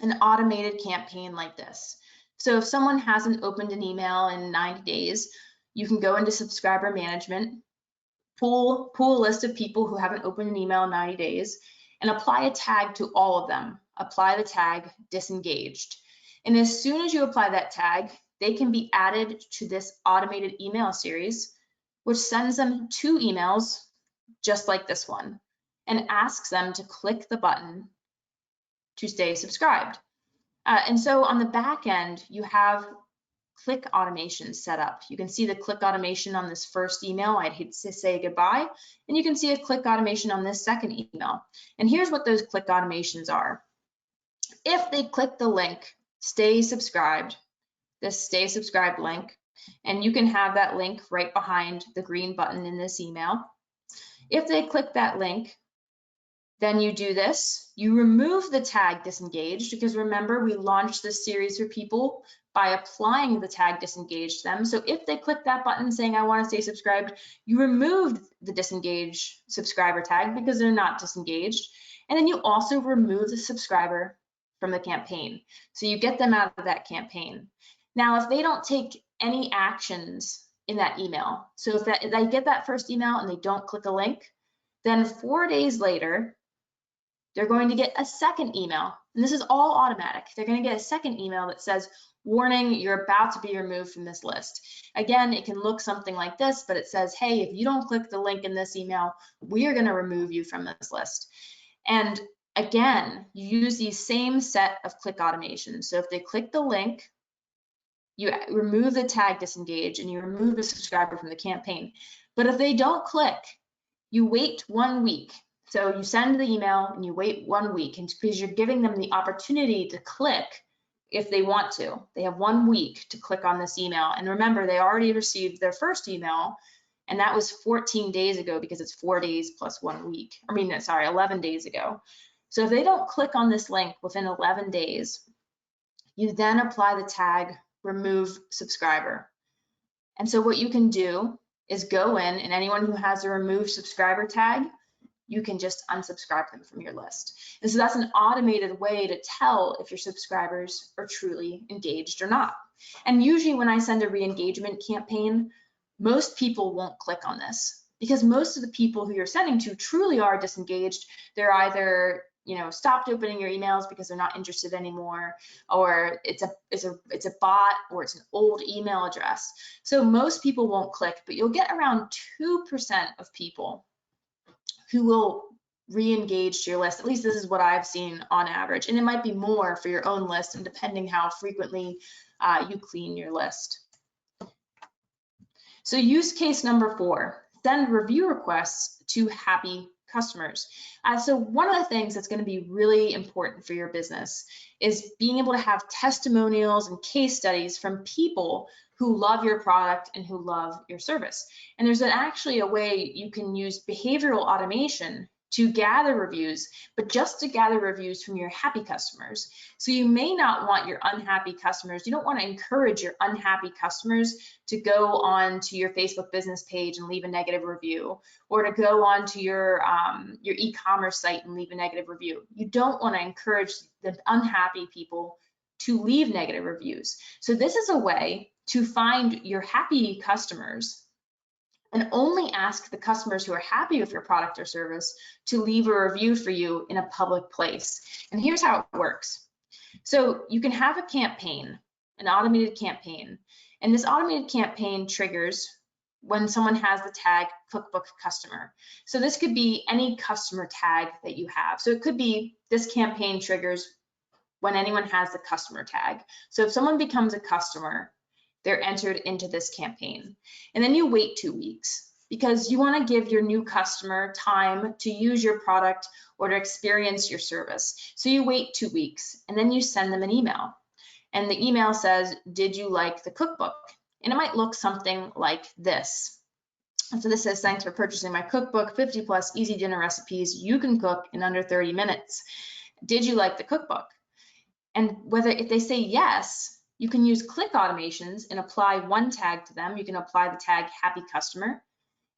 an automated campaign like this. So if someone hasn't opened an email in 90 days, you can go into subscriber management, pull a list of people who haven't opened an email in 90 days, and apply a tag to all of them. Apply the tag disengaged. And as soon as you apply that tag, they can be added to this automated email series, which sends them 2 emails just like this one. and asks them to click the button to stay subscribed. And so on the back end, you have click automation set up. You can see the click automation on this first email. I'd hit to say goodbye. And you can see a click automation on this second email. And here's what those click automations are. If they click the link, stay subscribed, this stay subscribed link, and you can have that link right behind the green button in this email. If they click that link, then you do this. You remove the tag disengaged, because remember, we launched this series for people by applying the tag disengaged to them. So if they click that button saying, I want to stay subscribed, you removed the disengaged subscriber tag because they're not disengaged. And then you also remove the subscriber from the campaign. So you get them out of that campaign. Now, if they don't take any actions in that email, so if they get that first email and they don't click a link, then 4 days later, they're going to get a second email. And this is all automatic. They're going to get a second email that says, warning, you're about to be removed from this list. Again, it can look something like this, but it says, hey, if you don't click the link in this email, we are going to remove you from this list. And again, you use these same set of click automations. So if they click the link, you remove the tag disengage and you remove the subscriber from the campaign. But if they don't click, you wait 1 week. So you send the email and you wait 1 week, and because you're giving them the opportunity to click if they want to. They have 1 week to click on this email. And remember, they already received their first email, and that was 14 days ago because it's 4 days plus 1 week. 11 days ago. So if they don't click on this link within 11 days, you then apply the tag remove subscriber. And so what you can do is go in, and anyone who has a remove subscriber tag, you can just unsubscribe them from your list. And so that's an automated way to tell if your subscribers are truly engaged or not. And usually when I send a re-engagement campaign, most people won't click on this because most of the people who you're sending to truly are disengaged. They're either stopped opening your emails because they're not interested anymore, or it's a bot, or it's an old email address. So most people won't click, but you'll get around 2% of people who will re-engage to your list. At least this is what I've seen on average, and it might be more for your own list and depending how frequently you clean your list. So use case number 4, send review requests to happy customers. So one of the things that's going to be really important for your business is being able to have testimonials and case studies from people who love your product and who love your service. And there's actually a way you can use behavioral automation to gather reviews, but just to gather reviews from your happy customers. So you may not want your unhappy customers, you don't want to encourage your unhappy customers to go on to your Facebook business page and leave a negative review, or to go on to your e-commerce site and leave a negative review. You don't want to encourage the unhappy people to leave negative reviews. So this is a way to find your happy customers and only ask the customers who are happy with your product or service to leave a review for you in a public place. And here's how it works. So you can have a campaign, an automated campaign, and this automated campaign triggers when someone has the tag cookbook customer. So this could be any customer tag that you have. So it could be this campaign triggers when anyone has the customer tag. So if someone becomes a customer, they're entered into this campaign. And then you wait 2 weeks because you want to give your new customer time to use your product or to experience your service. So you wait 2 weeks and then you send them an email. And the email says, did you like the cookbook? And it might look something like this. And so this says, thanks for purchasing my cookbook, 50 plus easy dinner recipes you can cook in under 30 minutes. Did you like the cookbook? And if they say yes, you can use click automations and apply one tag to them. You can apply the tag happy customer.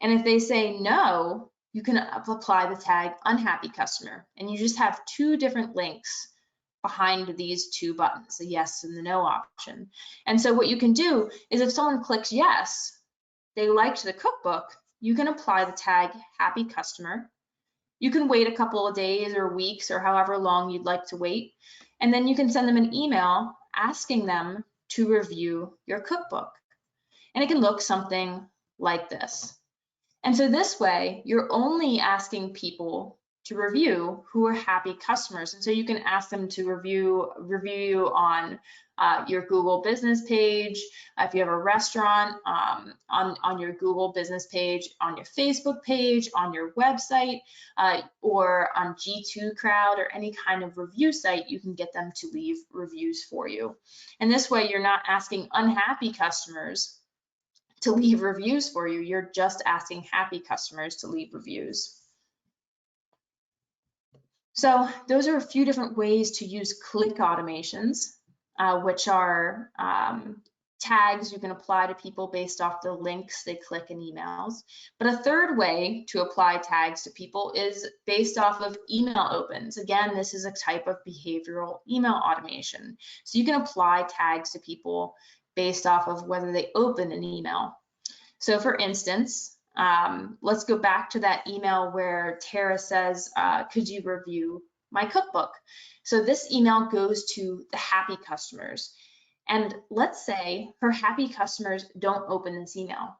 And if they say no, you can apply the tag unhappy customer. And you just have 2 different links behind these 2 buttons, the yes and the no option. And so what you can do is if someone clicks yes, they liked the cookbook, you can apply the tag happy customer. You can wait a couple of days or weeks or however long you'd like to wait. And then you can send them an email asking them to review your cookbook. And it can look something like this. And so this way, you're only asking people to review who are happy customers. And so you can ask them to review you on your Google business page, if you have a restaurant, on your Google business page, on your Facebook page, on your website, or on G2 Crowd or any kind of review site, you can get them to leave reviews for you. And this way you're not asking unhappy customers to leave reviews for you, you're just asking happy customers to leave reviews. So those are a few different ways to use click automations, which are tags you can apply to people based off the links they click in emails. But a third way to apply tags to people is based off of email opens. Again, this is a type of behavioral email automation. So you can apply tags to people based off of whether they open an email. So for instance, let's go back to that email where Tara says, could you review my cookbook? So this email goes to the happy customers. And let's say her happy customers don't open this email.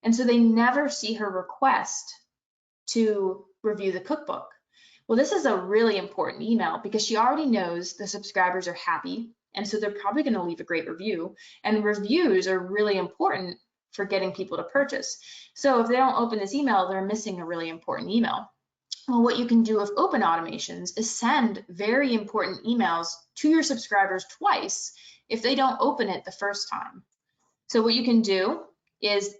And so they never see her request to review the cookbook. Well, this is a really important email because she already knows the subscribers are happy. And so they're probably going to leave a great review. And reviews are really important for getting people to purchase. So if they don't open this email, they're missing a really important email. Well, what you can do with open automations is send very important emails to your subscribers twice if they don't open it the first time. So what you can do is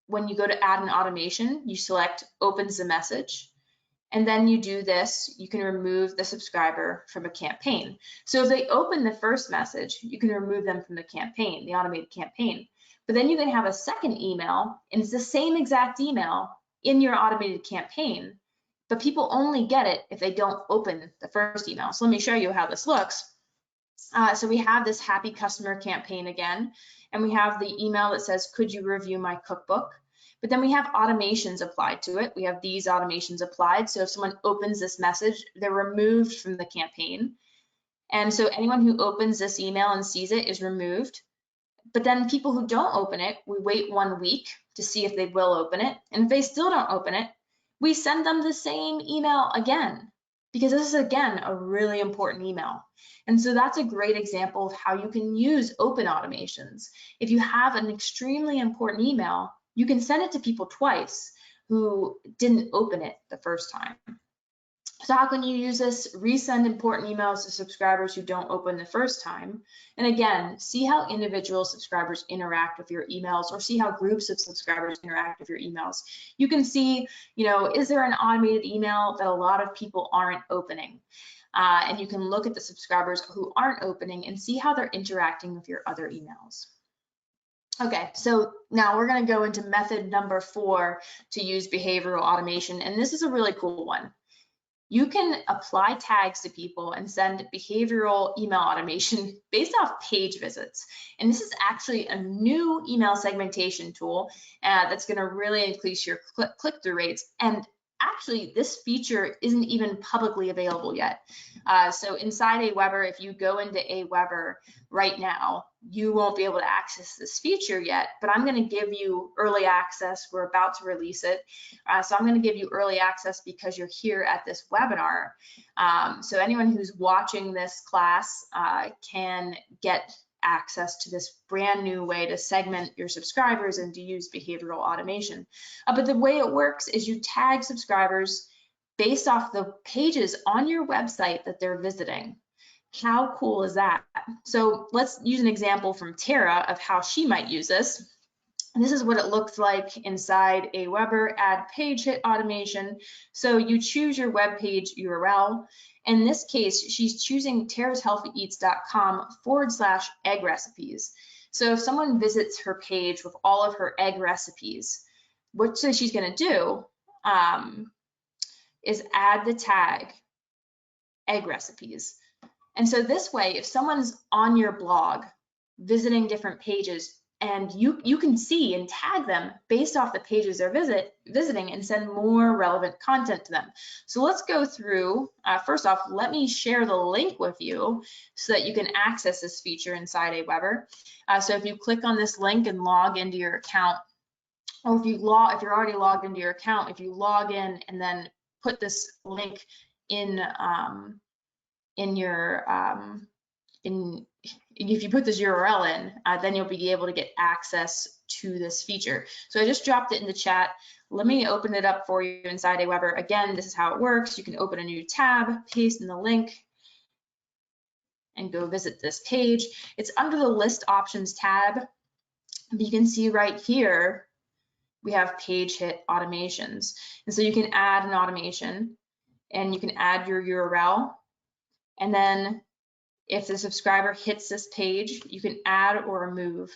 when you go to add an automation, you select opens the message, and then you do this, you can remove the subscriber from a campaign. So if they open the first message, you can remove them from the campaign, the automated campaign. But then you can have a second email, and it's the same exact email in your automated campaign, but people only get it if they don't open the first email. So let me show you how this looks. So we have this happy customer campaign again, and we have the email that says, could you review my cookbook? But then we have automations applied to it. We have these automations applied. So if someone opens this message, they're removed from the campaign. And so anyone who opens this email and sees it is removed. But then people who don't open it, we wait 1 week to see if they will open it. And if they still don't open it, we send them the same email again, because this is, again, a really important email. And so that's a great example of how you can use open automations. If you have an extremely important email, you can send it to people twice who didn't open it the first time. So how can you use this? Resend important emails to subscribers who don't open the first time. And again, see how individual subscribers interact with your emails, or see how groups of subscribers interact with your emails. You can see, is there an automated email that a lot of people aren't opening? And you can look at the subscribers who aren't opening and see how they're interacting with your other emails. Okay, so now we're going to go into method number 4 to use behavioral automation, and this is a really cool one. You can apply tags to people and send behavioral email automation based off page visits. And this is actually a new email segmentation tool that's going to really increase your click-through rates. And actually, this feature isn't even publicly available yet. So inside AWeber, if you go into AWeber right now, you won't be able to access this feature yet, but I'm going to give you early access. We're about to release it. So I'm going to give you early access because you're here at this webinar. So anyone who's watching this class can get access to this brand new way to segment your subscribers and to use behavioral automation. But the way it works is you tag subscribers based off the pages on your website that they're visiting. How cool is that? So let's use an example from Tara of how she might use this. And this is what it looks like inside AWeber add page hit automation. So you choose your web page URL. In this case, she's choosing tarashealthyeats.com/egg recipes. So if someone visits her page with all of her egg recipes, what she's going to do is add the tag egg recipes. And so this way, if someone's on your blog visiting different pages, and you can see and tag them based off the pages they're visiting and send more relevant content to them. So let's go through, first off, let me share the link with you so that you can access this feature inside AWeber. So if you click on this link and log into your account, or if you're already logged into your account, if you log in and then put this link in your if you put this URL in, then you'll be able to get access to this feature. So I just dropped it in the chat. Let me open it up for you inside AWeber. Again, this is how it works. You can open a new tab, paste in the link, and go visit this page. It's under the list options tab. You can see right here, we have page hit automations. And so you can add an automation and you can add your URL. And then if the subscriber hits this page, you can add or remove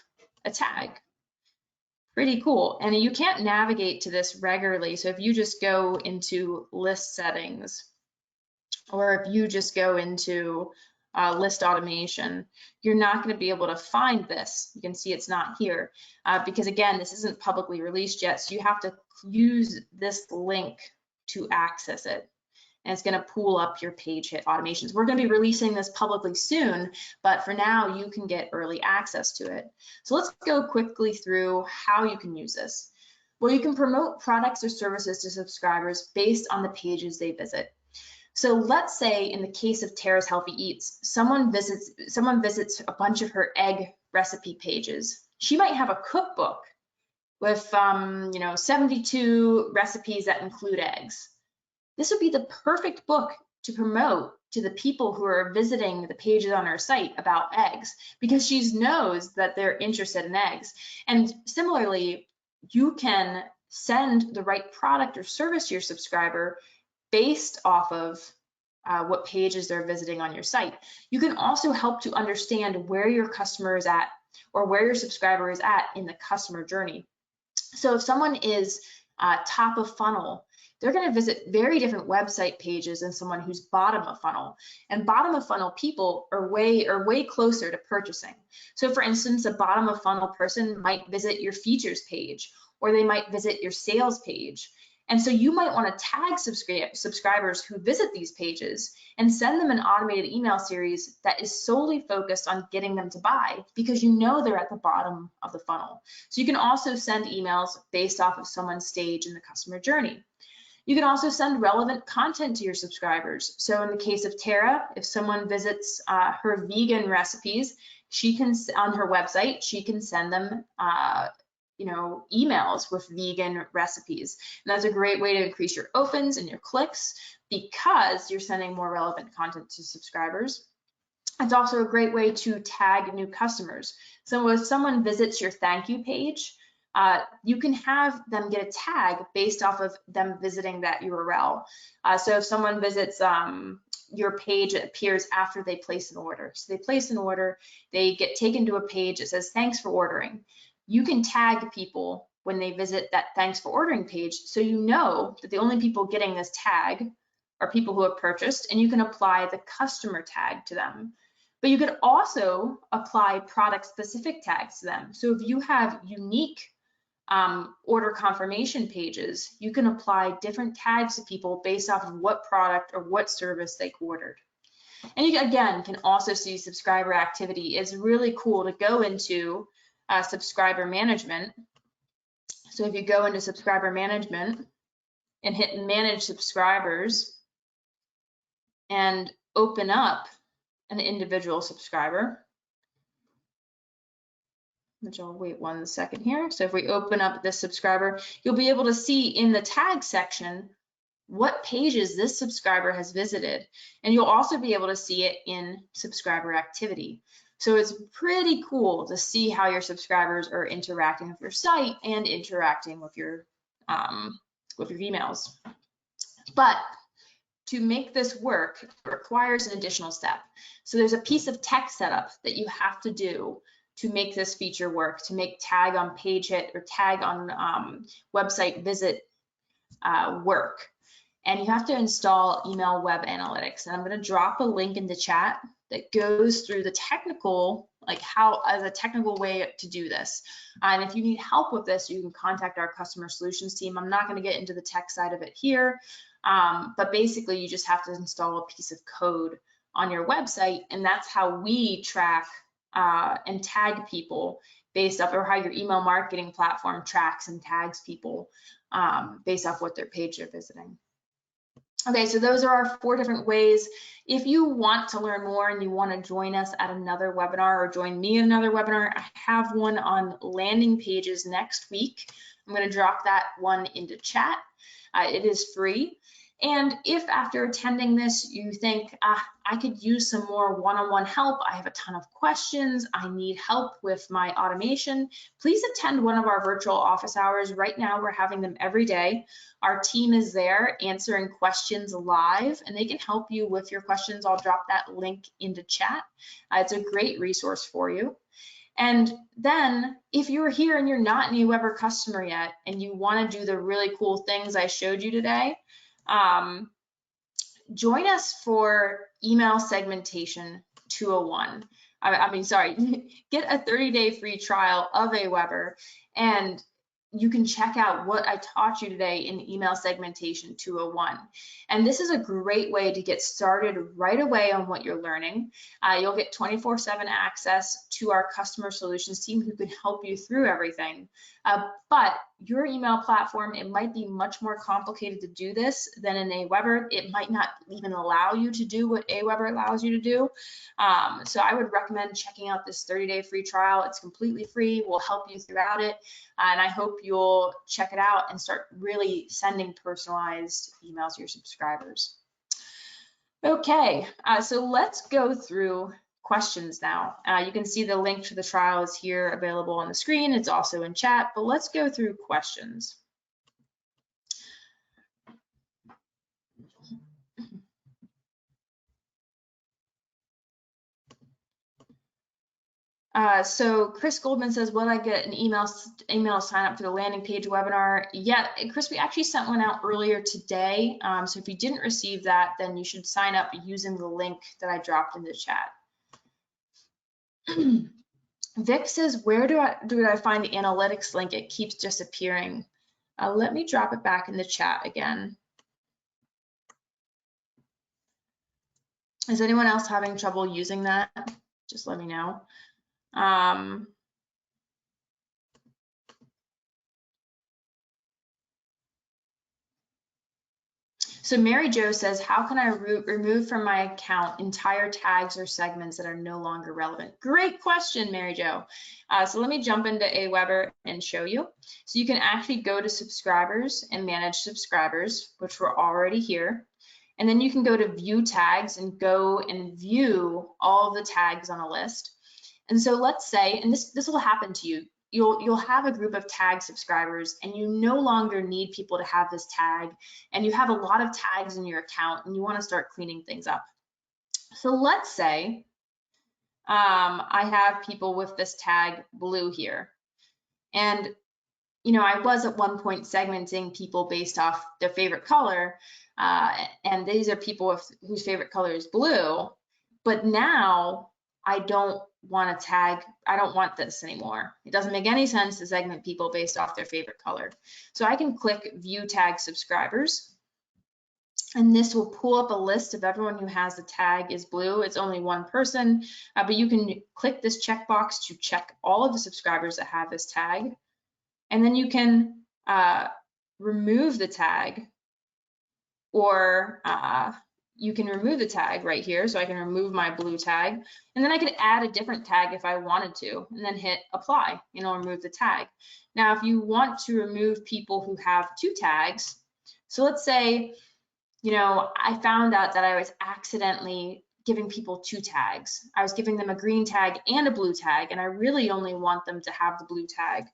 a tag. Pretty cool. And you can't navigate to this regularly. So if you just go into list settings, or if you just go into list automation, you're not going to be able to find this. You can see it's not here because again, this isn't publicly released yet. So you have to use this link to access it. And it's going to pull up your page hit automations. We're going to be releasing this publicly soon, but for now you can get early access to it. So let's go quickly through how you can use this. Well, you can promote products or services to subscribers based on the pages they visit. So let's say in the case of Tara's Healthy Eats, someone visits a bunch of her egg recipe pages. She might have a cookbook with 72 recipes that include eggs. This would be the perfect book to promote to the people who are visiting the pages on her site about eggs, because she knows that they're interested in eggs. And similarly, you can send the right product or service to your subscriber based off of what pages they're visiting on your site. You can also help to understand where your customer is at or where your subscriber is at in the customer journey. So if someone is top of funnel, they're going to visit very different website pages than someone who's bottom of funnel. And bottom of funnel people are way closer to purchasing. So for instance, a bottom of funnel person might visit your features page, or they might visit your sales page. And so you might want to tag subscribers who visit these pages and send them an automated email series that is solely focused on getting them to buy, because you know they're at the bottom of the funnel. So you can also send emails based off of someone's stage in the customer journey. You can also send relevant content to your subscribers. So in the case of Tara, if someone visits her vegan recipes, she can, on her website, she can send them emails with vegan recipes. And that's a great way to increase your opens and your clicks, because you're sending more relevant content to subscribers. It's also a great way to tag new customers. So if someone visits your thank you page, you can have them get a tag based off of them visiting that URL. So if someone visits your page, it appears after they place an order. So they place an order, they get taken to a page that says, thanks for ordering. You can tag people when they visit that thanks for ordering page, so you know that the only people getting this tag are people who have purchased, and you can apply the customer tag to them. But you could also apply product specific tags to them. So if you have unique order confirmation pages, you can apply different tags to people based off of what product or what service they ordered. And you again can also see subscriber activity. It's really cool to go into subscriber management. So if you go into subscriber management and hit manage subscribers and open up an individual subscriber, which I'll wait 1 second here. So if we open up this subscriber, you'll be able to see in the tag section what pages this subscriber has visited. And you'll also be able to see it in subscriber activity. So it's pretty cool to see how your subscribers are interacting with your site and interacting with your emails. But to make this work, it requires an additional step. So there's a piece of tech setup that you have to do to make this feature work, to make tag on page hit or tag on website visit work. And you have to install email web analytics. And I'm going to drop a link in the chat that goes through the technical, as a technical way to do this. And if you need help with this, you can contact our customer solutions team. I'm not going to get into the tech side of it here, but basically you just have to install a piece of code on your website, and that's how we track and tag people based off, or how your email marketing platform tracks and tags people based off what their page they're visiting. Okay, so those are our 4 different ways. If you want to learn more and you want to join us at another webinar or join me in another webinar, I have one on landing pages next week. I'm going to drop that one into chat. It is free. And if after attending this, you think, I could use some more one-on-one help, I have a ton of questions, I need help with my automation, please attend one of our virtual office hours. Right now, we're having them every day. Our team is there answering questions live, and they can help you with your questions. I'll drop that link into chat. It's a great resource for you. And then if you're here and you're not an AWeber customer yet, and you want to do the really cool things I showed you today, join us for email segmentation 201. Get a 30-day free trial of AWeber, and you can check out what I taught you today in email segmentation 201. And this is a great way to get started right away on what you're learning. You'll get 24/7 access to our customer solutions team who can help you through everything. But your email platform, it might be much more complicated to do this than in AWeber. It might not even allow you to do what AWeber allows you to do. So I would recommend checking out this 30-day free trial. It's completely free. We'll help you throughout it. And I hope you'll check it out and start really sending personalized emails to your subscribers. Okay, so let's go through questions now. You can see the link to the trial is here available on the screen. It's also in chat, but let's go through questions. So Chris Goldman says, will I get an email sign up for the landing page webinar? Yeah, Chris, we actually sent one out earlier today. So if you didn't receive that, then you should sign up using the link that I dropped in the chat. Vic says, where do I find the analytics link? It keeps disappearing. Let me drop it back in the chat again. Is anyone else having trouble using that? Just let me know. So Mary Jo says, how can I remove from my account entire tags or segments that are no longer relevant? Great question, Mary Jo. So let me jump into AWeber and show you. So you can actually go to subscribers and manage subscribers, which we're already here. And then you can go to view tags and go and view all of the tags on a list. And so let's say, and this will happen to you, you'll have a group of tag subscribers and you no longer need people to have this tag, and you have a lot of tags in your account and you want to start cleaning things up. So let's say I have people with this tag blue here, and I was at one point segmenting people based off their favorite color, and these are people whose favorite color is blue, but now I don't want to tag, I don't want this anymore. It doesn't make any sense to segment people based off their favorite color. So I can click view tag subscribers, and this will pull up a list of everyone who has the tag is blue. It's only one person, but you can click this checkbox to check all of the subscribers that have this tag. And then you can remove the tag, or you can remove the tag right here. So I can remove my blue tag, and then I could add a different tag if I wanted to, and then hit apply, and it'll remove the tag. Now, if you want to remove people who have 2 tags, so let's say, I found out that I was accidentally giving people 2 tags. I was giving them a green tag and a blue tag, and I really only want them to have the blue tag.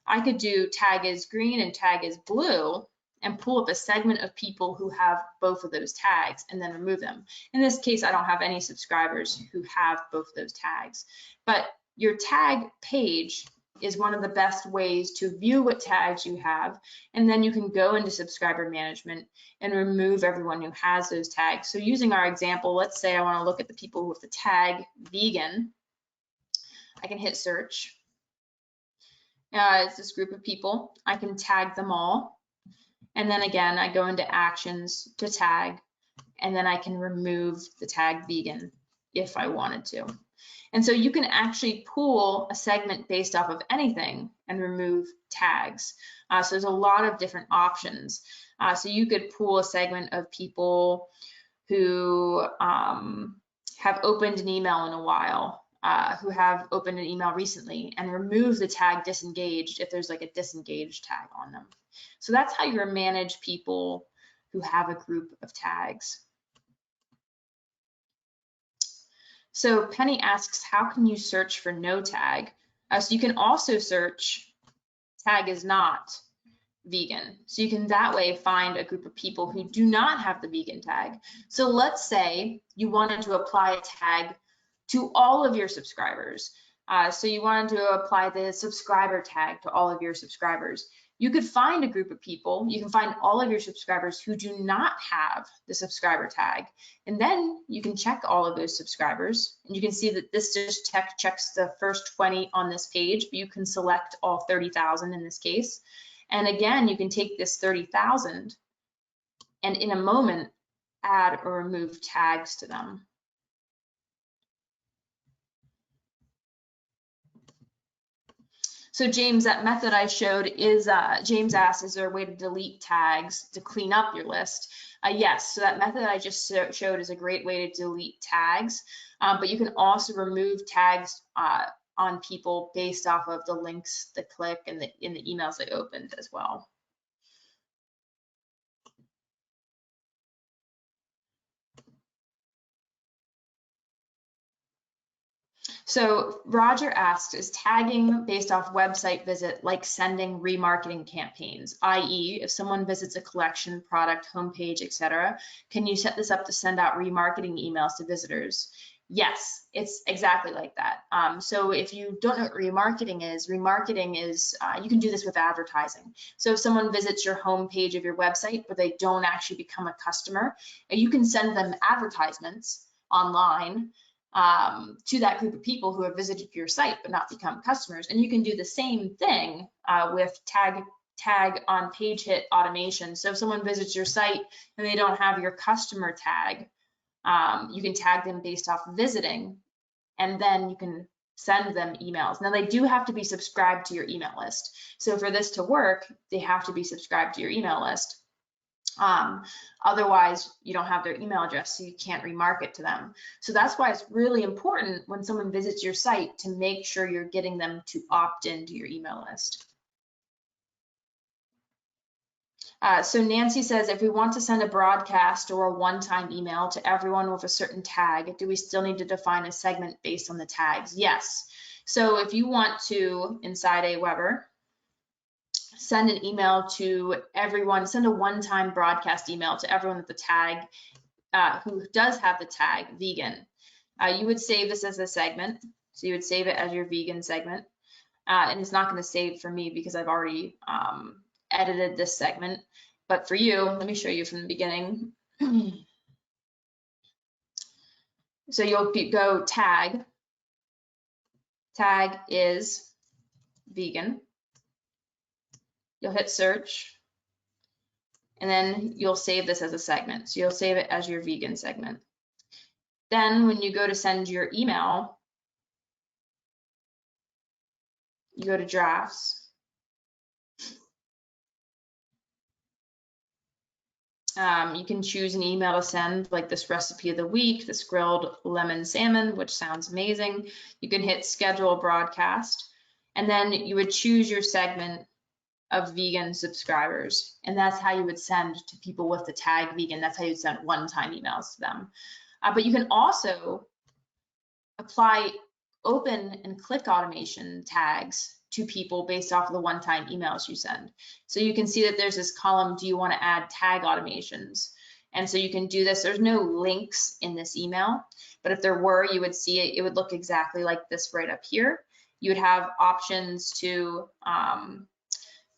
I could do tag is green and tag is blue, and pull up a segment of people who have both of those tags and then remove them. In this case, I don't have any subscribers who have both of those tags. But your tag page is one of the best ways to view what tags you have, and then you can go into subscriber management and remove everyone who has those tags. So using our example, let's say I want to look at the people with the tag vegan. I can hit search. It's this group of people. I can tag them all. And then again, I go into actions to tag, and then I can remove the tag vegan if I wanted to. And so you can actually pool a segment based off of anything and remove tags. So there's a lot of different options. So you could pool a segment of people who have opened an email in a while, who have opened an email recently, and remove the tag disengaged if there's like a disengaged tag on them. So that's how you manage people who have a group of tags. So Penny asks, how can you search for no tag? So you can also search tag is not vegan. So you can that way find a group of people who do not have the vegan tag. So let's say you wanted to apply a tag to all of your subscribers. So you wanted to apply the subscriber tag to all of your subscribers. You could find a group of people, you can find all of your subscribers who do not have the subscriber tag. And then you can check all of those subscribers. And you can see that this just checks the first 20 on this page, but you can select all 30,000 in this case. And again, you can take this 30,000 and in a moment add or remove tags to them. So James, that method I showed is, James asked, is there a way to delete tags to clean up your list? Yes, so that method I just showed is a great way to delete tags, but you can also remove tags on people based off of the links, the click, and in the emails they opened as well. So Roger asked, is tagging based off website visit like sending remarketing campaigns, i.e. if someone visits a collection, product, homepage, etc., can you set this up to send out remarketing emails to visitors? Yes, it's exactly like that. So if you don't know what remarketing is, you can do this with advertising. So if someone visits your homepage of your website, but they don't actually become a customer, you can send them advertisements online to that group of people who have visited your site but not become customers. And you can do the same thing with tag on page hit automation. So if someone visits your site and they don't have your customer tag, you can tag them based off visiting, and then you can send them emails. Now they do have to be subscribed to your email list. So for this to work, they have to be subscribed to your email list. Otherwise, you don't have their email address, so you can't remarket to them. So that's why it's really important when someone visits your site to make sure you're getting them to opt into your email list. So Nancy says, if we want to send a broadcast or a one-time email to everyone with a certain tag, do we still need to define a segment based on the tags? Yes. So if you want to, inside AWeber, send an email to everyone, send a one-time broadcast email to everyone with the tag, who does have the tag vegan. You would save this as a segment. So you would save it as your vegan segment. And it's not going to save for me because I've already edited this segment. But for you, let me show you from the beginning. So you'll go tag is vegan. You'll hit search, and then you'll save this as a segment. So you'll save it as your vegan segment. Then when you go to send your email, you go to drafts. You can choose an email to send, like this recipe of the week, this grilled lemon salmon, which sounds amazing. You can hit schedule broadcast, and then you would choose your segment of vegan subscribers. And that's how you would send to people with the tag vegan. That's how you'd send one-time emails to them. But you can also apply open and click automation tags to people based off of the one-time emails you send. So you can see that there's this column, do you want to add tag automations? And so you can do this. There's no links in this email, but if there were, you would see it. It would look exactly like this right up here. You would have options to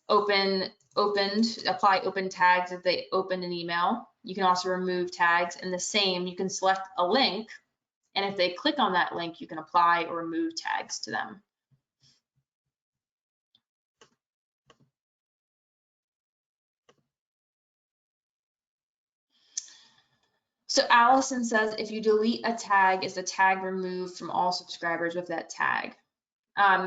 apply open tags if they opened an email. You can also remove tags, and the same, you can select a link, and if they click on that link, you can apply or remove tags to them. So Allison says, if you delete a tag, is the tag removed from all subscribers with that tag?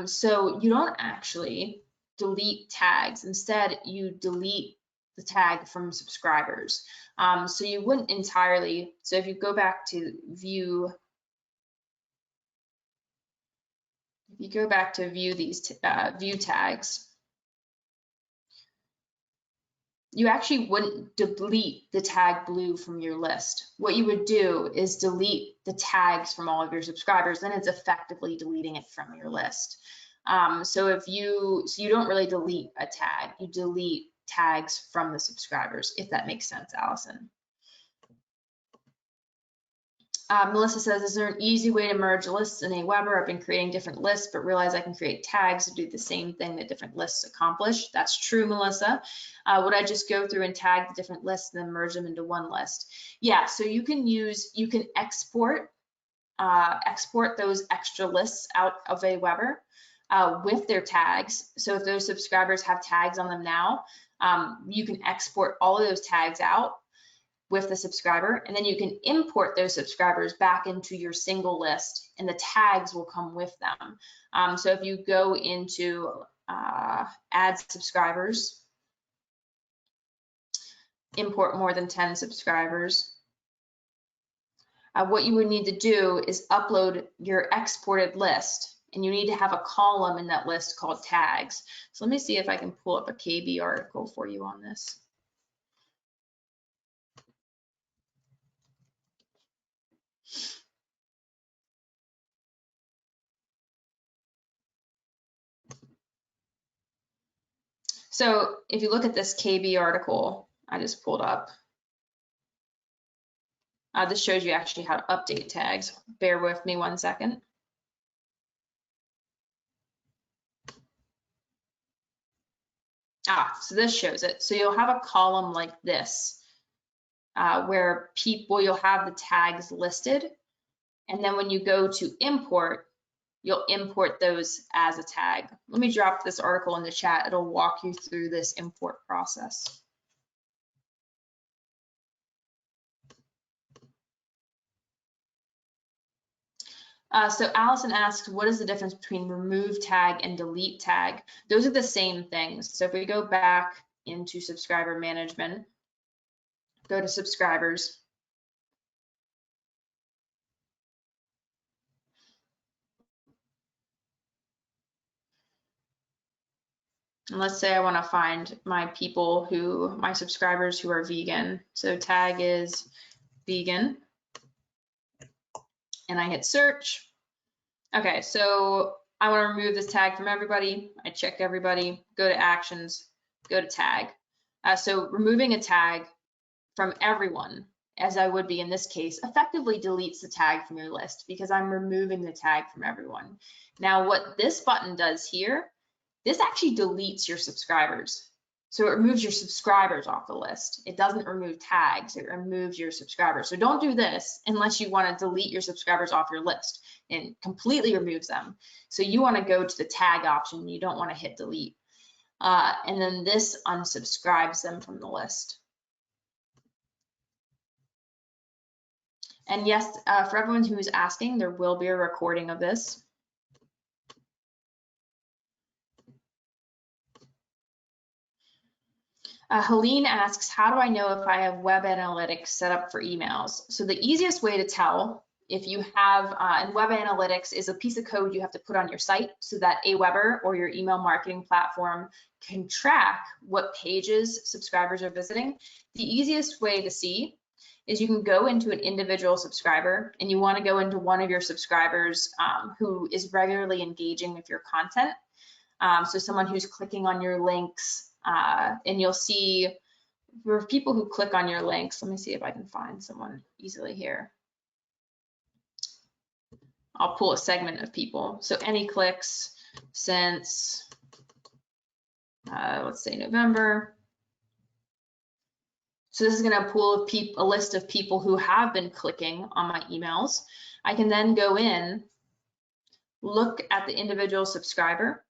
So you don't actually delete tags. Instead, you delete the tag from subscribers. So you wouldn't entirely, so if you go back to view, view these view tags, you actually wouldn't delete the tag blue from your list. What you would do is delete the tags from all of your subscribers, then it's effectively deleting it from your list. So you don't really delete a tag, you delete tags from the subscribers, if that makes sense, Allison. Melissa says, is there an easy way to merge lists in AWeber? I've been creating different lists, but realize I can create tags to do the same thing that different lists accomplish. That's true, Melissa. Would I just go through and tag the different lists and then merge them into one list? Yeah, so you can export those extra lists out of AWeber with their tags. So if those subscribers have tags on them now, you can export all of those tags out with the subscriber, and then you can import those subscribers back into your single list, and the tags will come with them. So if you go into add subscribers, import more than 10 subscribers, what you would need to do is upload your exported list, and you need to have a column in that list called tags. So let me see if I can pull up a KB article for you on this. So if you look at this KB article I just pulled up, this shows you actually how to update tags. Bear with me 1 second. So this shows it. So you'll have a column like this where you'll have the tags listed. And then when you go to import, you'll import those as a tag. Let me drop this article in the chat. It'll walk you through this import process. So Allison asks, what is the difference between remove tag and delete tag? Those are the same things. So if we go back into subscriber management, go to subscribers, and let's say I want to find my subscribers who are vegan. So tag is vegan, and I hit search. Okay, so I want to remove this tag from everybody. I checked everybody, go to actions, go to tag. So removing a tag from everyone, as I would be in this case, effectively deletes the tag from your list because I'm removing the tag from everyone. Now what this button does here, this actually deletes your subscribers. So it removes your subscribers off the list. It doesn't remove tags, it removes your subscribers. So don't do this unless you want to delete your subscribers off your list and completely removes them. So you want to go to the tag option, you don't want to hit delete. And then this unsubscribes them from the list. And yes, for everyone who's asking, there will be a recording of this. Helene asks, how do I know if I have web analytics set up for emails? So the easiest way to tell if you have, and web analytics is a piece of code you have to put on your site so that AWeber or your email marketing platform can track what pages subscribers are visiting. The easiest way to see is you can go into an individual subscriber, and you want to go into one of your subscribers who is regularly engaging with your content. So someone who's clicking on your links, and you'll see for people who click on your links, let me see if I can find someone easily here. I'll pull a segment of people. So any clicks since, let's say November. So this is going to pull a list of people who have been clicking on my emails. I can then go in, look at the individual subscriber,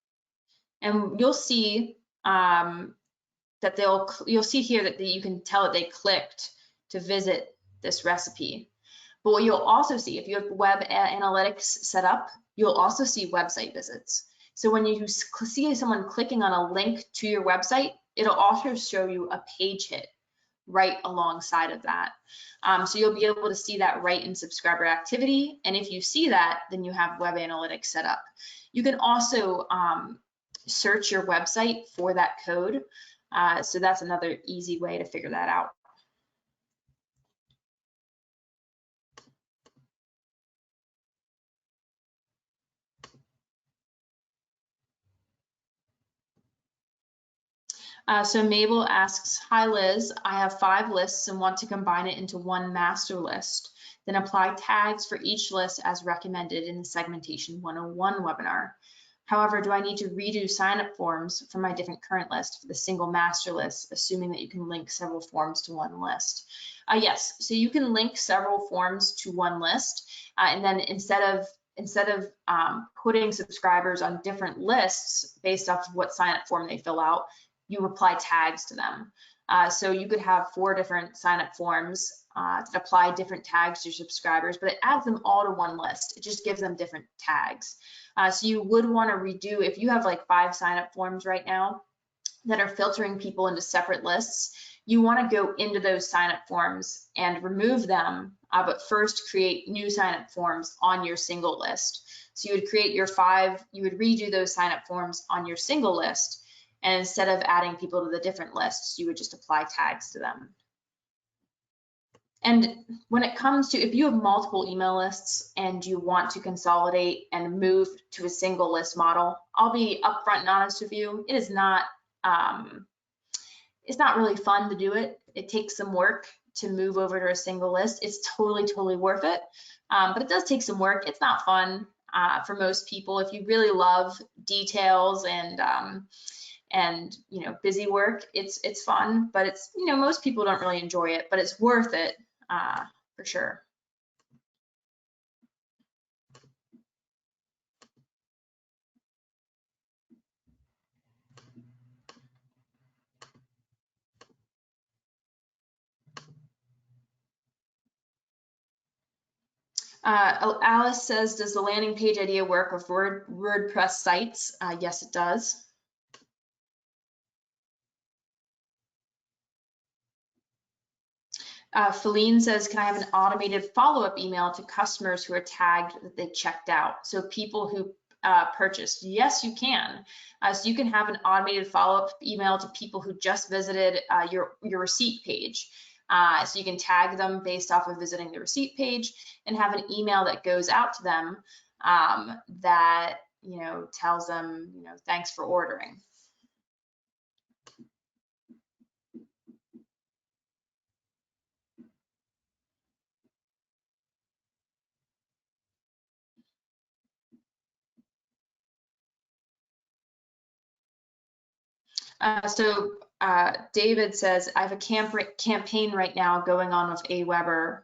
and you'll see that you'll see here that you can tell that they clicked to visit this recipe. But what you'll also see, if you have web analytics set up, you'll also see website visits. So when you see someone clicking on a link to your website, it'll also show you a page hit right alongside of that. So you'll be able to see that right in subscriber activity. And if you see that, then you have web analytics set up. You can also search your website for that code. So that's another easy way to figure that out. So Mabel asks, hi Liz, I have 5 lists and want to combine it into one master list, then apply tags for each list as recommended in the Segmentation 101 webinar. However, do I need to redo sign-up forms for my different current list for the single master list, assuming that you can link several forms to one list? Yes, so you can link several forms to one list, and then instead of putting subscribers on different lists based off of what sign-up form they fill out, you apply tags to them. So you could have 4 different sign-up forms that apply different tags to your subscribers, but it adds them all to one list. It just gives them different tags. So you would want to redo, if you have like 5 sign-up forms right now that are filtering people into separate lists, you want to go into those sign-up forms and remove them, but first create new sign-up forms on your single list. So you would create your 5, you would redo those sign-up forms on your single list, and instead of adding people to the different lists, you would just apply tags to them. And when it comes to, if you have multiple email lists and you want to consolidate and move to a single list model, I'll be upfront and honest with you, it is not, it's not really fun to do it. It takes some work to move over to a single list. It's totally worth it, but it does take some work. It's not fun for most people. If you really love details and you know, busy work, it's fun, but it's, you know, most people don't really enjoy it, but it's worth it for sure. Alice says, does the landing page idea work with WordPress sites? Yes, it does. Feline says, can I have an automated follow-up email to customers who are tagged that they checked out? So people who purchased. Yes, you can. So you can have an automated follow-up email to people who just visited your receipt page. So you can tag them based off of visiting the receipt page and have an email that goes out to them that, you know, tells them, you know, thanks for ordering. David says, I have a campaign right now going on with AWeber,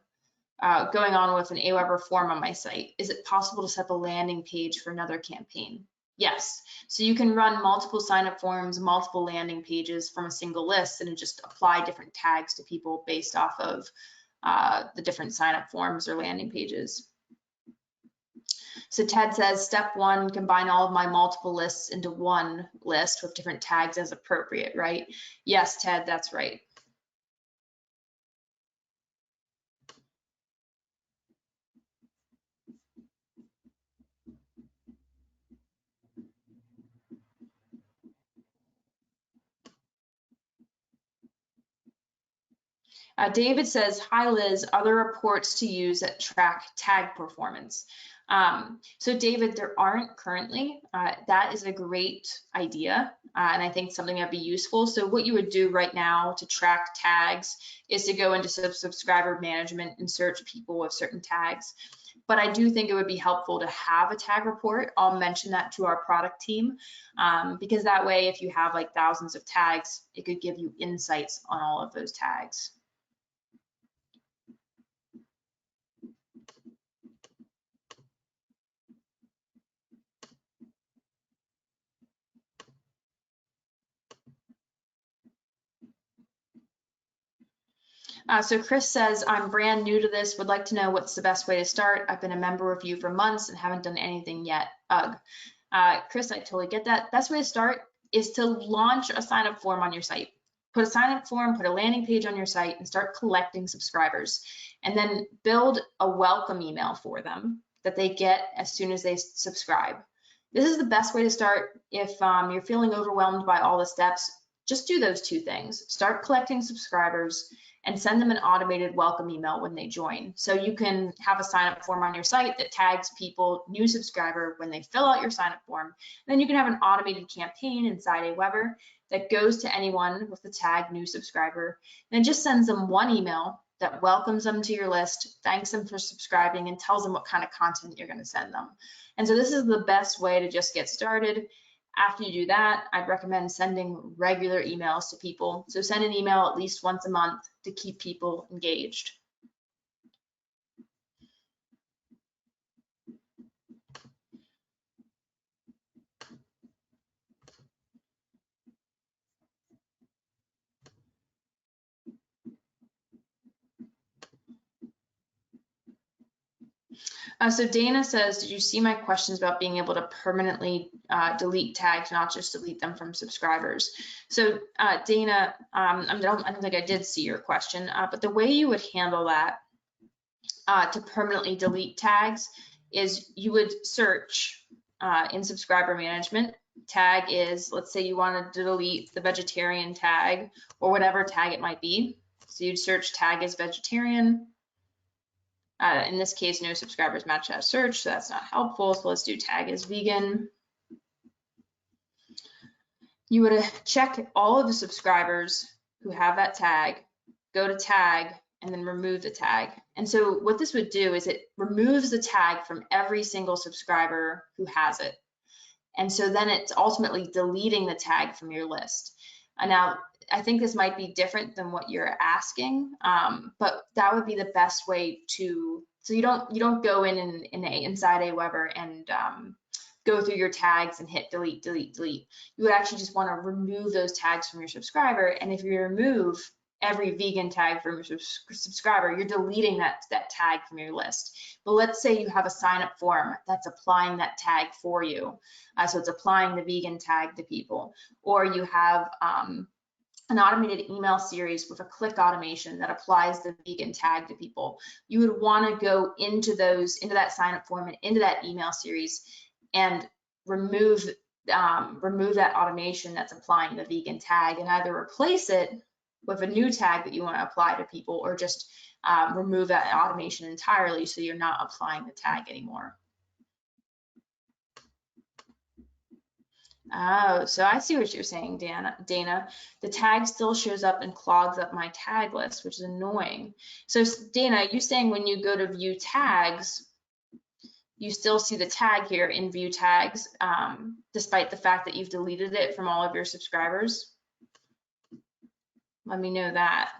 with an AWeber form on my site. Is it possible to set the landing page for another campaign? Yes. So you can run multiple sign-up forms, multiple landing pages from a single list, and just apply different tags to people based off of the different sign-up forms or landing pages. So Ted says, step 1, combine all of my multiple lists into one list with different tags as appropriate, right? Yes, Ted, that's right. David says, hi Liz, other reports to use that track tag performance. So David, there aren't currently. That is a great idea, and I think something that'd be useful. So what you would do right now to track tags is to go into subscriber management and search people with certain tags. But I do think it would be helpful to have a tag report. I'll mention that to our product team, because that way, if you have like thousands of tags, it could give you insights on all of those tags. So Chris says, I'm brand new to this, would like to know what's the best way to start. I've been a member of you for months and haven't done anything yet. Ugh. Chris, I totally get that. Best way to start is to launch a sign-up form on your site. Put a sign-up form, put a landing page on your site, and start collecting subscribers. And then build a welcome email for them that they get as soon as they subscribe. This is the best way to start. If you're feeling overwhelmed by all the steps, just do those two things. Start collecting subscribers and send them an automated welcome email when they join. So you can have a sign-up form on your site that tags people, new subscriber, when they fill out your sign-up form. And then you can have an automated campaign inside AWeber that goes to anyone with the tag new subscriber, and it just sends them one email that welcomes them to your list, thanks them for subscribing, and tells them what kind of content you're going to send them. And so this is the best way to just get started. After you do that, I'd recommend sending regular emails to people. So send an email at least once a month to keep people engaged. So Dana says, did you see my questions about being able to permanently delete tags, not just delete them from subscribers? So Dana, I don't think I did see your question, but the way you would handle that to permanently delete tags is you would search in subscriber management. Tag is, let's say you wanted to delete the vegetarian tag or whatever tag it might be. So you'd search tag as vegetarian. In this case, no subscribers match that search, so that's not helpful. So let's do tag as vegan. You would check all of the subscribers who have that tag, go to tag, and then remove the tag. And so what this would do is it removes the tag from every single subscriber who has it. And so then it's ultimately deleting the tag from your list. And now, I think this might be different than what you're asking, but that would be the best way to, so you don't go inside AWeber and go through your tags and hit delete, delete, delete. You would actually just want to remove those tags from your subscriber. And if you remove every vegan tag from your subscriber, you're deleting that tag from your list. But let's say you have a sign-up form that's applying that tag for you. So it's applying the vegan tag to people. Or you have an automated email series with a click automation that applies the vegan tag to people. You would want to go into that sign-up form and into that email series and remove that automation that's applying the vegan tag and either replace it with a new tag that you want to apply to people, or just remove that automation entirely so you're not applying the tag anymore. Oh, so I see what you're saying, Dana. The tag still shows up and clogs up my tag list, which is annoying. So Dana, are you saying when you go to view tags, you still see the tag here in view tags, despite the fact that you've deleted it from all of your subscribers? Let me know that,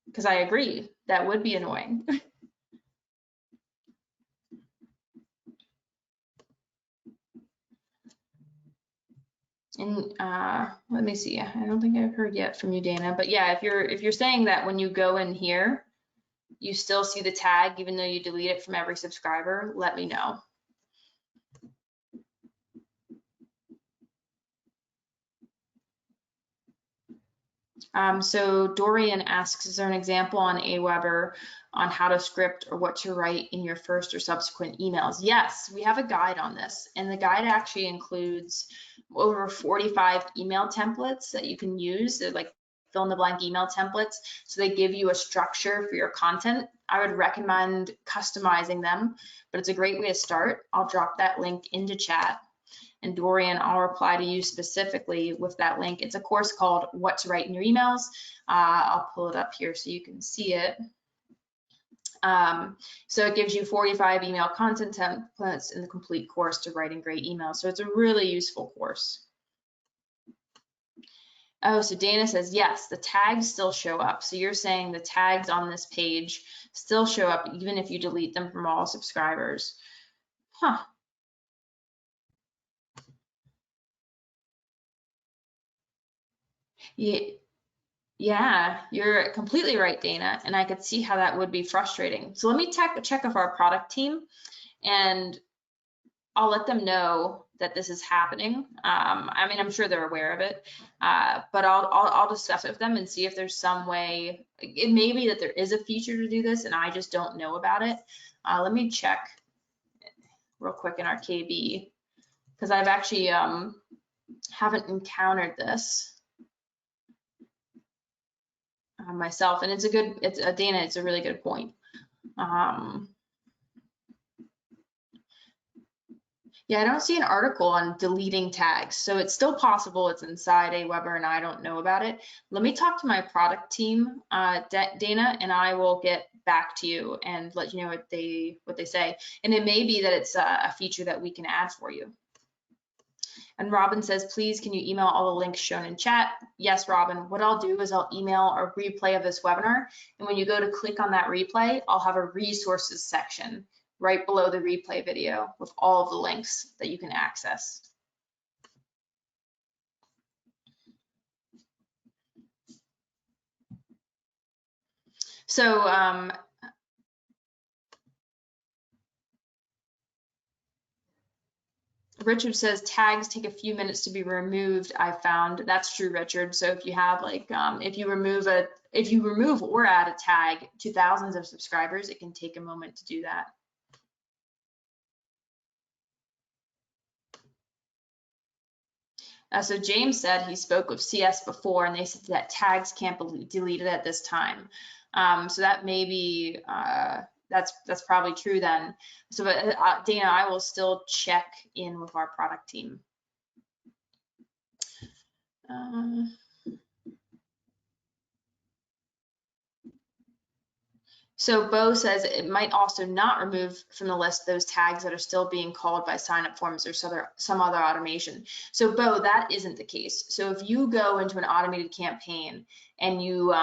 because I agree, that would be annoying. And let me see, I don't think I've heard yet from you, Dana, but yeah, if you're saying that when you go in here, you still see the tag even though you delete it from every subscriber, let me know. So Dorian asks, is there an example on AWeber on how to script or what to write in your first or subsequent emails? Yes, we have a guide on this, and the guide actually includes over 45 email templates that you can use. They're like fill in the blank email templates. So they give you a structure for your content. I would recommend customizing them, but it's a great way to start. I'll drop that link into chat. And Dorian, I'll reply to you specifically with that link. It's a course called What to Write in Your Emails. I'll pull it up here so you can see it. So it gives you 45 email content templates in the complete course to writing great emails. So it's a really useful course. Oh, so Dana says, yes, the tags still show up. So you're saying the tags on this page still show up even if you delete them from all subscribers. Huh. Yeah. Yeah, you're completely right, Dana, and I could see how that would be frustrating. So let me check with our product team, and I'll let them know that this is happening. I mean, I'm sure they're aware of it, but I'll discuss it with them and see if there's some way. It may be that there is a feature to do this, and I just don't know about it. Let me check real quick in our KB, because I've actually haven't encountered this myself, and it's a good, Dana, it's a really good point. Yeah, I don't see an article on deleting tags, so it's still possible it's inside AWeber and I don't know about it. Let me talk to my product team, Dana, and I will get back to you and let you know what they say. And it may be that it's a feature that we can add for you. And Robin says, please, can you email all the links shown in chat? Yes, Robin. What I'll do is I'll email a replay of this webinar. And when you go to click on that replay, I'll have a resources section right below the replay video with all of the links that you can access. So Richard says tags take a few minutes to be removed. I found that's true, Richard. So if you have like if you remove or add a tag to thousands of subscribers, it can take a moment to do that. So James said he spoke with CS before, and they said that tags can't be deleted at this time. So that may be that's probably true then. So, but Dana, I will still check in with our product team. So Bo says it might also not remove from the list those tags that are still being called by sign-up forms or some other automation. So Bo, that isn't the case. So if you go into an automated campaign and you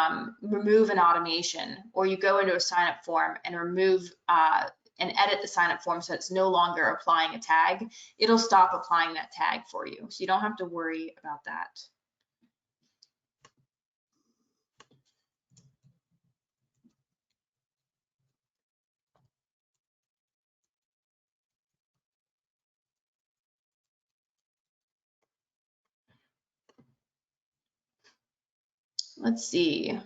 remove an automation, or you go into a sign-up form and remove and edit the sign-up form so it's no longer applying a tag, it'll stop applying that tag for you. So you don't have to worry about that. Let's see.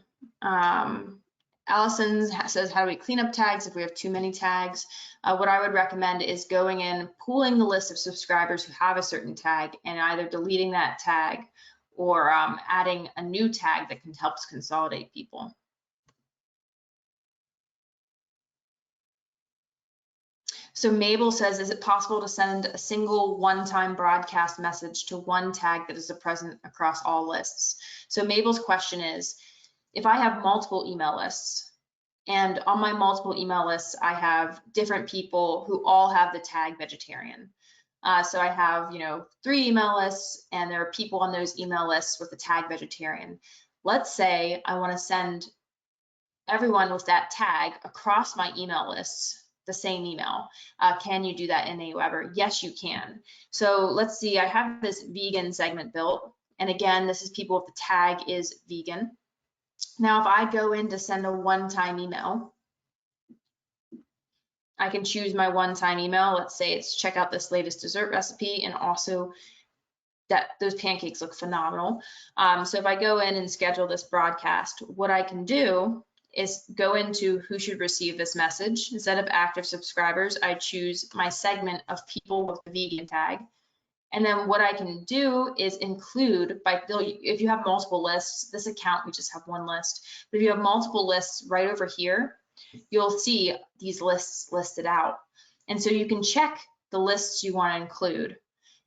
Allison says, how do we clean up tags if we have too many tags? What I would recommend is going in, pooling the list of subscribers who have a certain tag and either deleting that tag or adding a new tag that can help consolidate people. So Mabel says, is it possible to send a single one-time broadcast message to one tag that is present across all lists? So Mabel's question is, if I have multiple email lists, and on my multiple email lists, I have different people who all have the tag vegetarian. So I have, 3 email lists, and there are people on those email lists with the tag vegetarian. Let's say I want to send everyone with that tag across my email lists the same email. Can you do that in AWeber? Yes, you can. So let's see, I have this vegan segment built. And again, this is people if the tag is vegan. Now, if I go in to send a one-time email, I can choose my one-time email. Let's say it's check out this latest dessert recipe, and also that those pancakes look phenomenal. So if I go in and schedule this broadcast, what I can do is go into who should receive this message. Instead of active subscribers, I choose my segment of people with the vegan tag. And then what I can do is include, if you have multiple lists, this account, we just have one list, but if you have multiple lists right over here, you'll see these lists listed out. And so you can check the lists you want to include.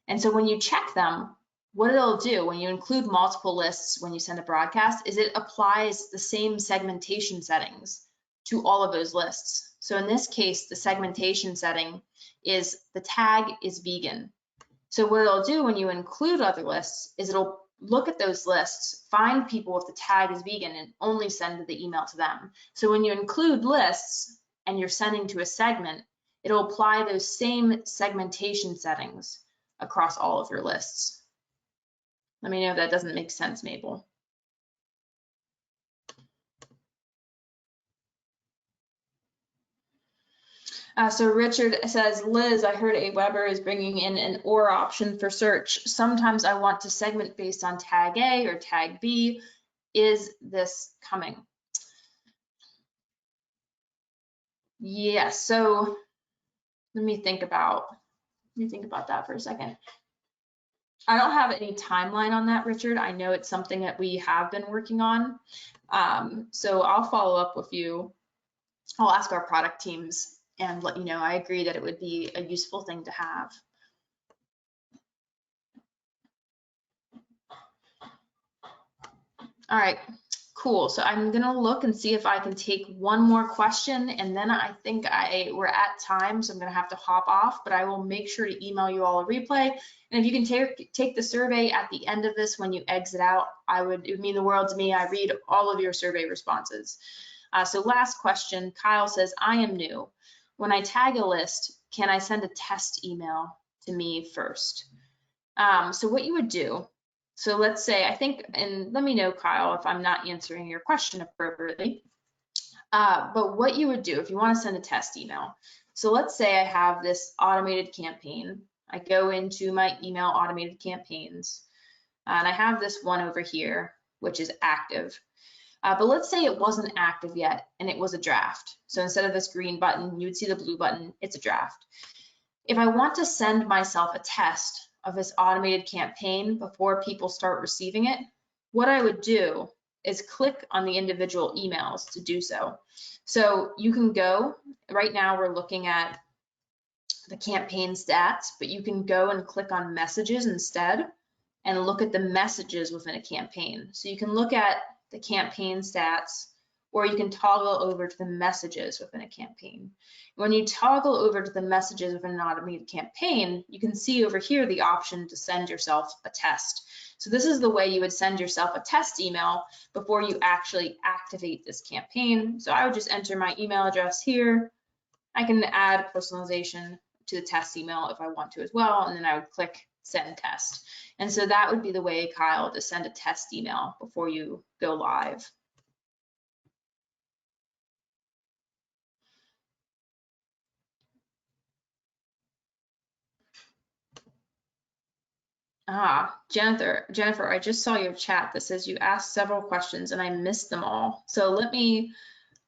And so when you check them, what it'll do when you include multiple lists when you send a broadcast is it applies the same segmentation settings to all of those lists. So in this case, the segmentation setting is the tag is vegan. So what it'll do when you include other lists is it'll look at those lists, find people if the tag is vegan, and only send the email to them. So when you include lists and you're sending to a segment, it'll apply those same segmentation settings across all of your lists. Let me know if that doesn't make sense, Mabel. So Richard says, Liz, I heard AWeber is bringing in an or option for search. Sometimes I want to segment based on tag A or tag B. Is this coming? Yes, so let me think about that for a second. I don't have any timeline on that, Richard. I know it's something that we have been working on. So I'll follow up with you. I'll ask our product teams and let you know. I agree that it would be a useful thing to have. All right, cool. So I'm gonna look and see if I can take one more question, and then I think we're at time, so I'm gonna have to hop off, but I will make sure to email you all a replay. And if you can take the survey at the end of this when you exit out, it would mean the world to me. I read all of your survey responses. So last question, Kyle says, I am new. When I tag a list, can I send a test email to me first? So what you would do, so let's say, I think, and let me know, Kyle, if I'm not answering your question appropriately, but what you would do if you want to send a test email. So let's say I have this automated campaign. I go into my email automated campaigns, and I have this one over here, which is active. But let's say it wasn't active yet and it was a draft. So instead of this green button, you would see the blue button, it's a draft. If I want to send myself a test of this automated campaign before people start receiving it, what I would do is click on the individual emails to do so. So you can go, right now we're looking at the campaign stats, but you can go and click on messages instead and look at the messages within a campaign. So you can look at the campaign stats, or you can toggle over to the messages within a campaign. When you toggle over to the messages within an automated campaign, you can see over here the option to send yourself a test. So this is the way you would send yourself a test email before you actually activate this campaign. So I would just enter my email address here. I can add personalization to the test email if I want to as well, and then I would click send test. And so that would be the way, Kyle, to send a test email before you go live. Jennifer, I just saw your chat that says you asked several questions and I missed them all. So let me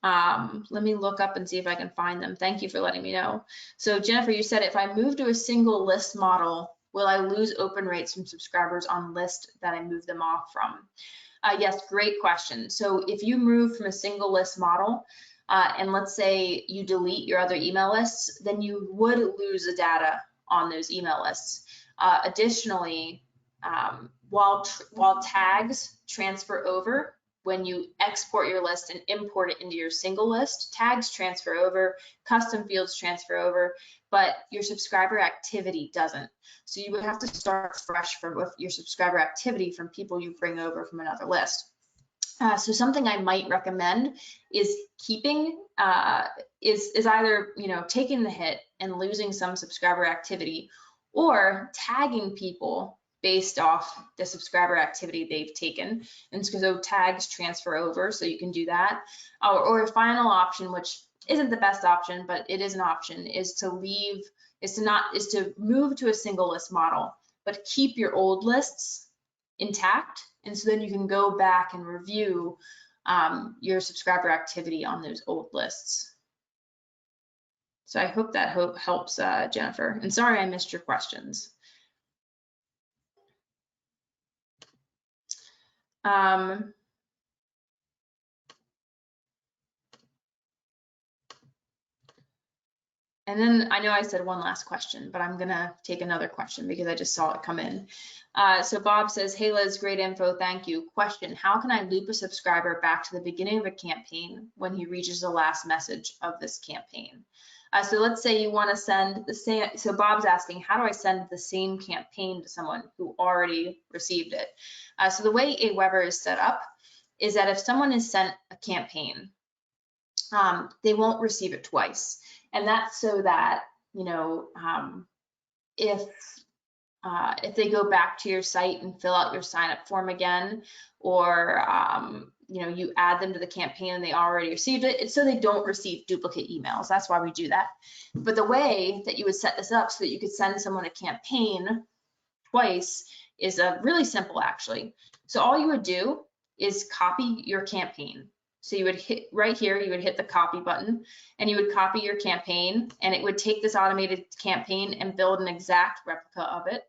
look up and see if I can find them. Thank you for letting me know. So Jennifer, you said if I move to a single list model, will I lose open rates from subscribers on list that I move them off from? Yes, great question. So if you move from a single list model, and let's say you delete your other email lists, then you would lose the data on those email lists. Additionally, while tags transfer over, when you export your list and import it into your single list, tags transfer over, custom fields transfer over, but your subscriber activity doesn't. So you would have to start fresh with your subscriber activity from people you bring over from another list. So something I might recommend is keeping, is either, taking the hit and losing some subscriber activity, or tagging people based off the subscriber activity they've taken. And so tags transfer over, so you can do that. Or a final option, which isn't the best option, but it is an option, is to move to a single list model, but keep your old lists intact. And so then you can go back and review your subscriber activity on those old lists. So I hope that helps, Jennifer. And sorry I missed your questions. And then I know I said one last question, but I'm gonna take another question because I just saw it come in. So Bob says, hey Liz, great info, thank you. Question, how can I loop a subscriber back to the beginning of a campaign when he reaches the last message of this campaign? So let's say you want to send the same, so Bob's asking, how do I send the same campaign to someone who already received it? So the way AWeber is set up is that if someone is sent a campaign, they won't receive it twice. And that's so that, if if they go back to your site and fill out your sign up form again, or you add them to the campaign and they already received it, it's so they don't receive duplicate emails. That's why we do that. But the way that you would set this up so that you could send someone a campaign twice is really simple, actually. So all you would do is copy your campaign. So you would hit right here, you would hit the copy button and you would copy your campaign, and it would take this automated campaign and build an exact replica of it.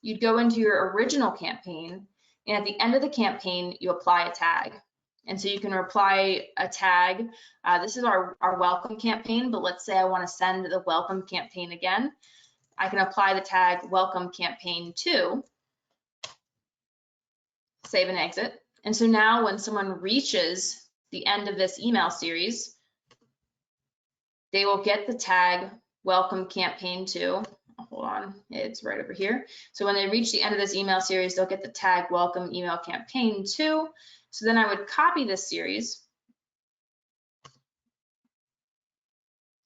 You'd go into your original campaign, and at the end of the campaign, you apply a tag. And so you can apply a tag. This is our welcome campaign, but let's say I want to send the welcome campaign again. I can apply the tag welcome campaign 2, save and exit. And so now when someone reaches the end of this email series, they will get the tag welcome campaign 2. Hold on, it's right over here. So when they reach the end of this email series, they'll get the tag welcome email campaign 2. So then I would copy this series.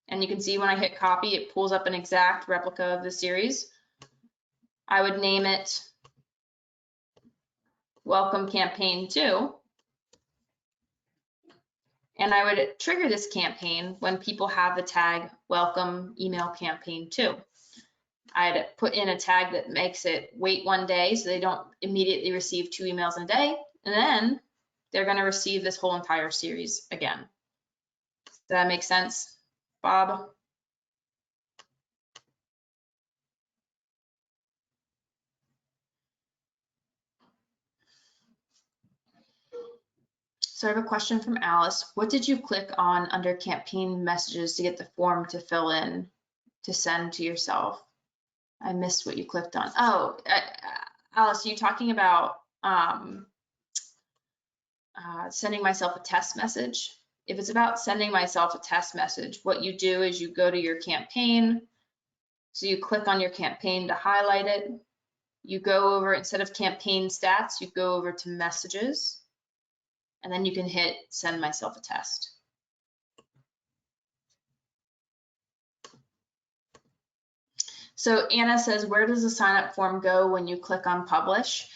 And you can see when I hit copy, it pulls up an exact replica of the series. I would name it welcome campaign 2. And I would trigger this campaign when people have the tag welcome email campaign 2. I'd put in a tag that makes it wait 1 day so they don't immediately receive 2 emails in a day, and then they're going to receive this whole entire series again. Does that make sense, Bob? So I have a question from Alice. What did you click on under campaign messages to get the form to fill in to send to yourself? I missed what you clicked on. Oh, Alice, are you talking about sending myself a test message? If it's about sending myself a test message, what you do is you go to your campaign. So you click on your campaign to highlight it. You go over, instead of campaign stats, you go over to messages, and then you can hit send myself a test. So Anna says, where does the sign up form go when you click on publish?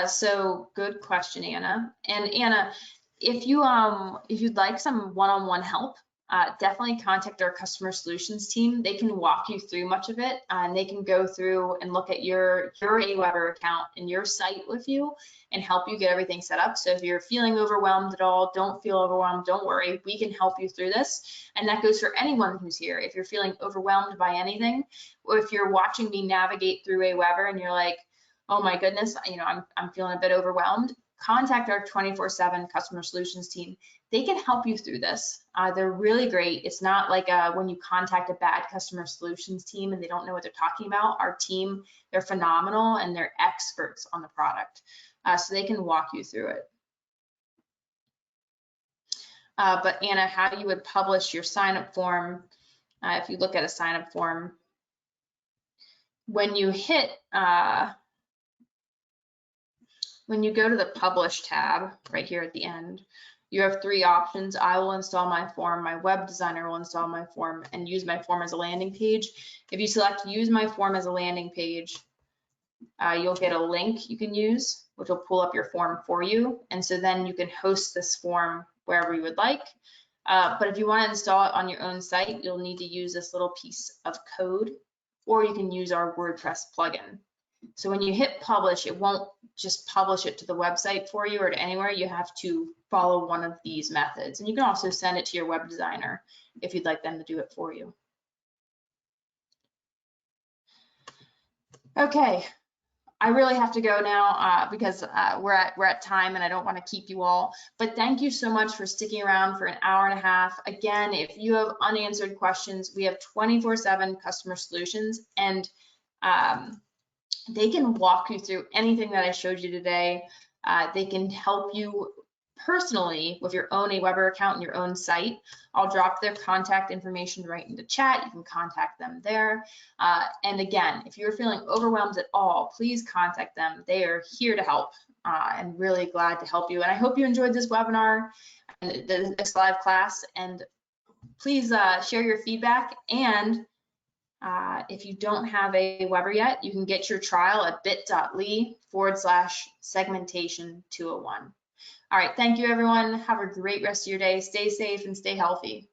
So good question, Anna. And Anna, if you'd like some one-on-one help, definitely contact our customer solutions team. They can walk you through much of it, and they can go through and look at your AWeber account and your site with you and help you get everything set up. So if you're feeling overwhelmed at all, don't feel overwhelmed, don't worry, we can help you through this. And that goes for anyone who's here. If you're feeling overwhelmed by anything, or if you're watching me navigate through AWeber and you're like, oh my goodness, I'm feeling a bit overwhelmed, contact our 24/7 customer solutions team. They can help you through this. They're really great. It's not like when you contact a bad customer solutions team and they don't know what they're talking about. Our team, they're phenomenal and they're experts on the product. So they can walk you through it. But Anna, how you would publish your sign-up form, if you look at a sign-up form, when you hit, when you go to the Publish tab right here at the end, you have 3 options. I will install my form, my web designer will install my form, and use my form as a landing page. If you select use my form as a landing page, you'll get a link you can use, which will pull up your form for you. And so then you can host this form wherever you would like. But if you want to install it on your own site, you'll need to use this little piece of code, or you can use our WordPress plugin. So when you hit publish, it won't just publish it to the website for you or to anywhere. You have to follow one of these methods. And you can also send it to your web designer if you'd like them to do it for you. Okay, I really have to go now because we're at time and I don't want to keep you all. But thank you so much for sticking around for an hour and a half. Again, if you have unanswered questions, we have 24/7 customer solutions, and they can walk you through anything that I showed you today. They can help you personally with your own AWeber account and your own site. I'll drop their contact information right into chat. You can contact them there. And again, if you're feeling overwhelmed at all, please contact them. They are here to help and really glad to help you. And I hope you enjoyed this webinar and this live class. And please share your feedback, and If you don't have AWeber yet, you can get your trial at bit.ly/segmentation201. All right, thank you everyone. Have a great rest of your day. Stay safe and stay healthy.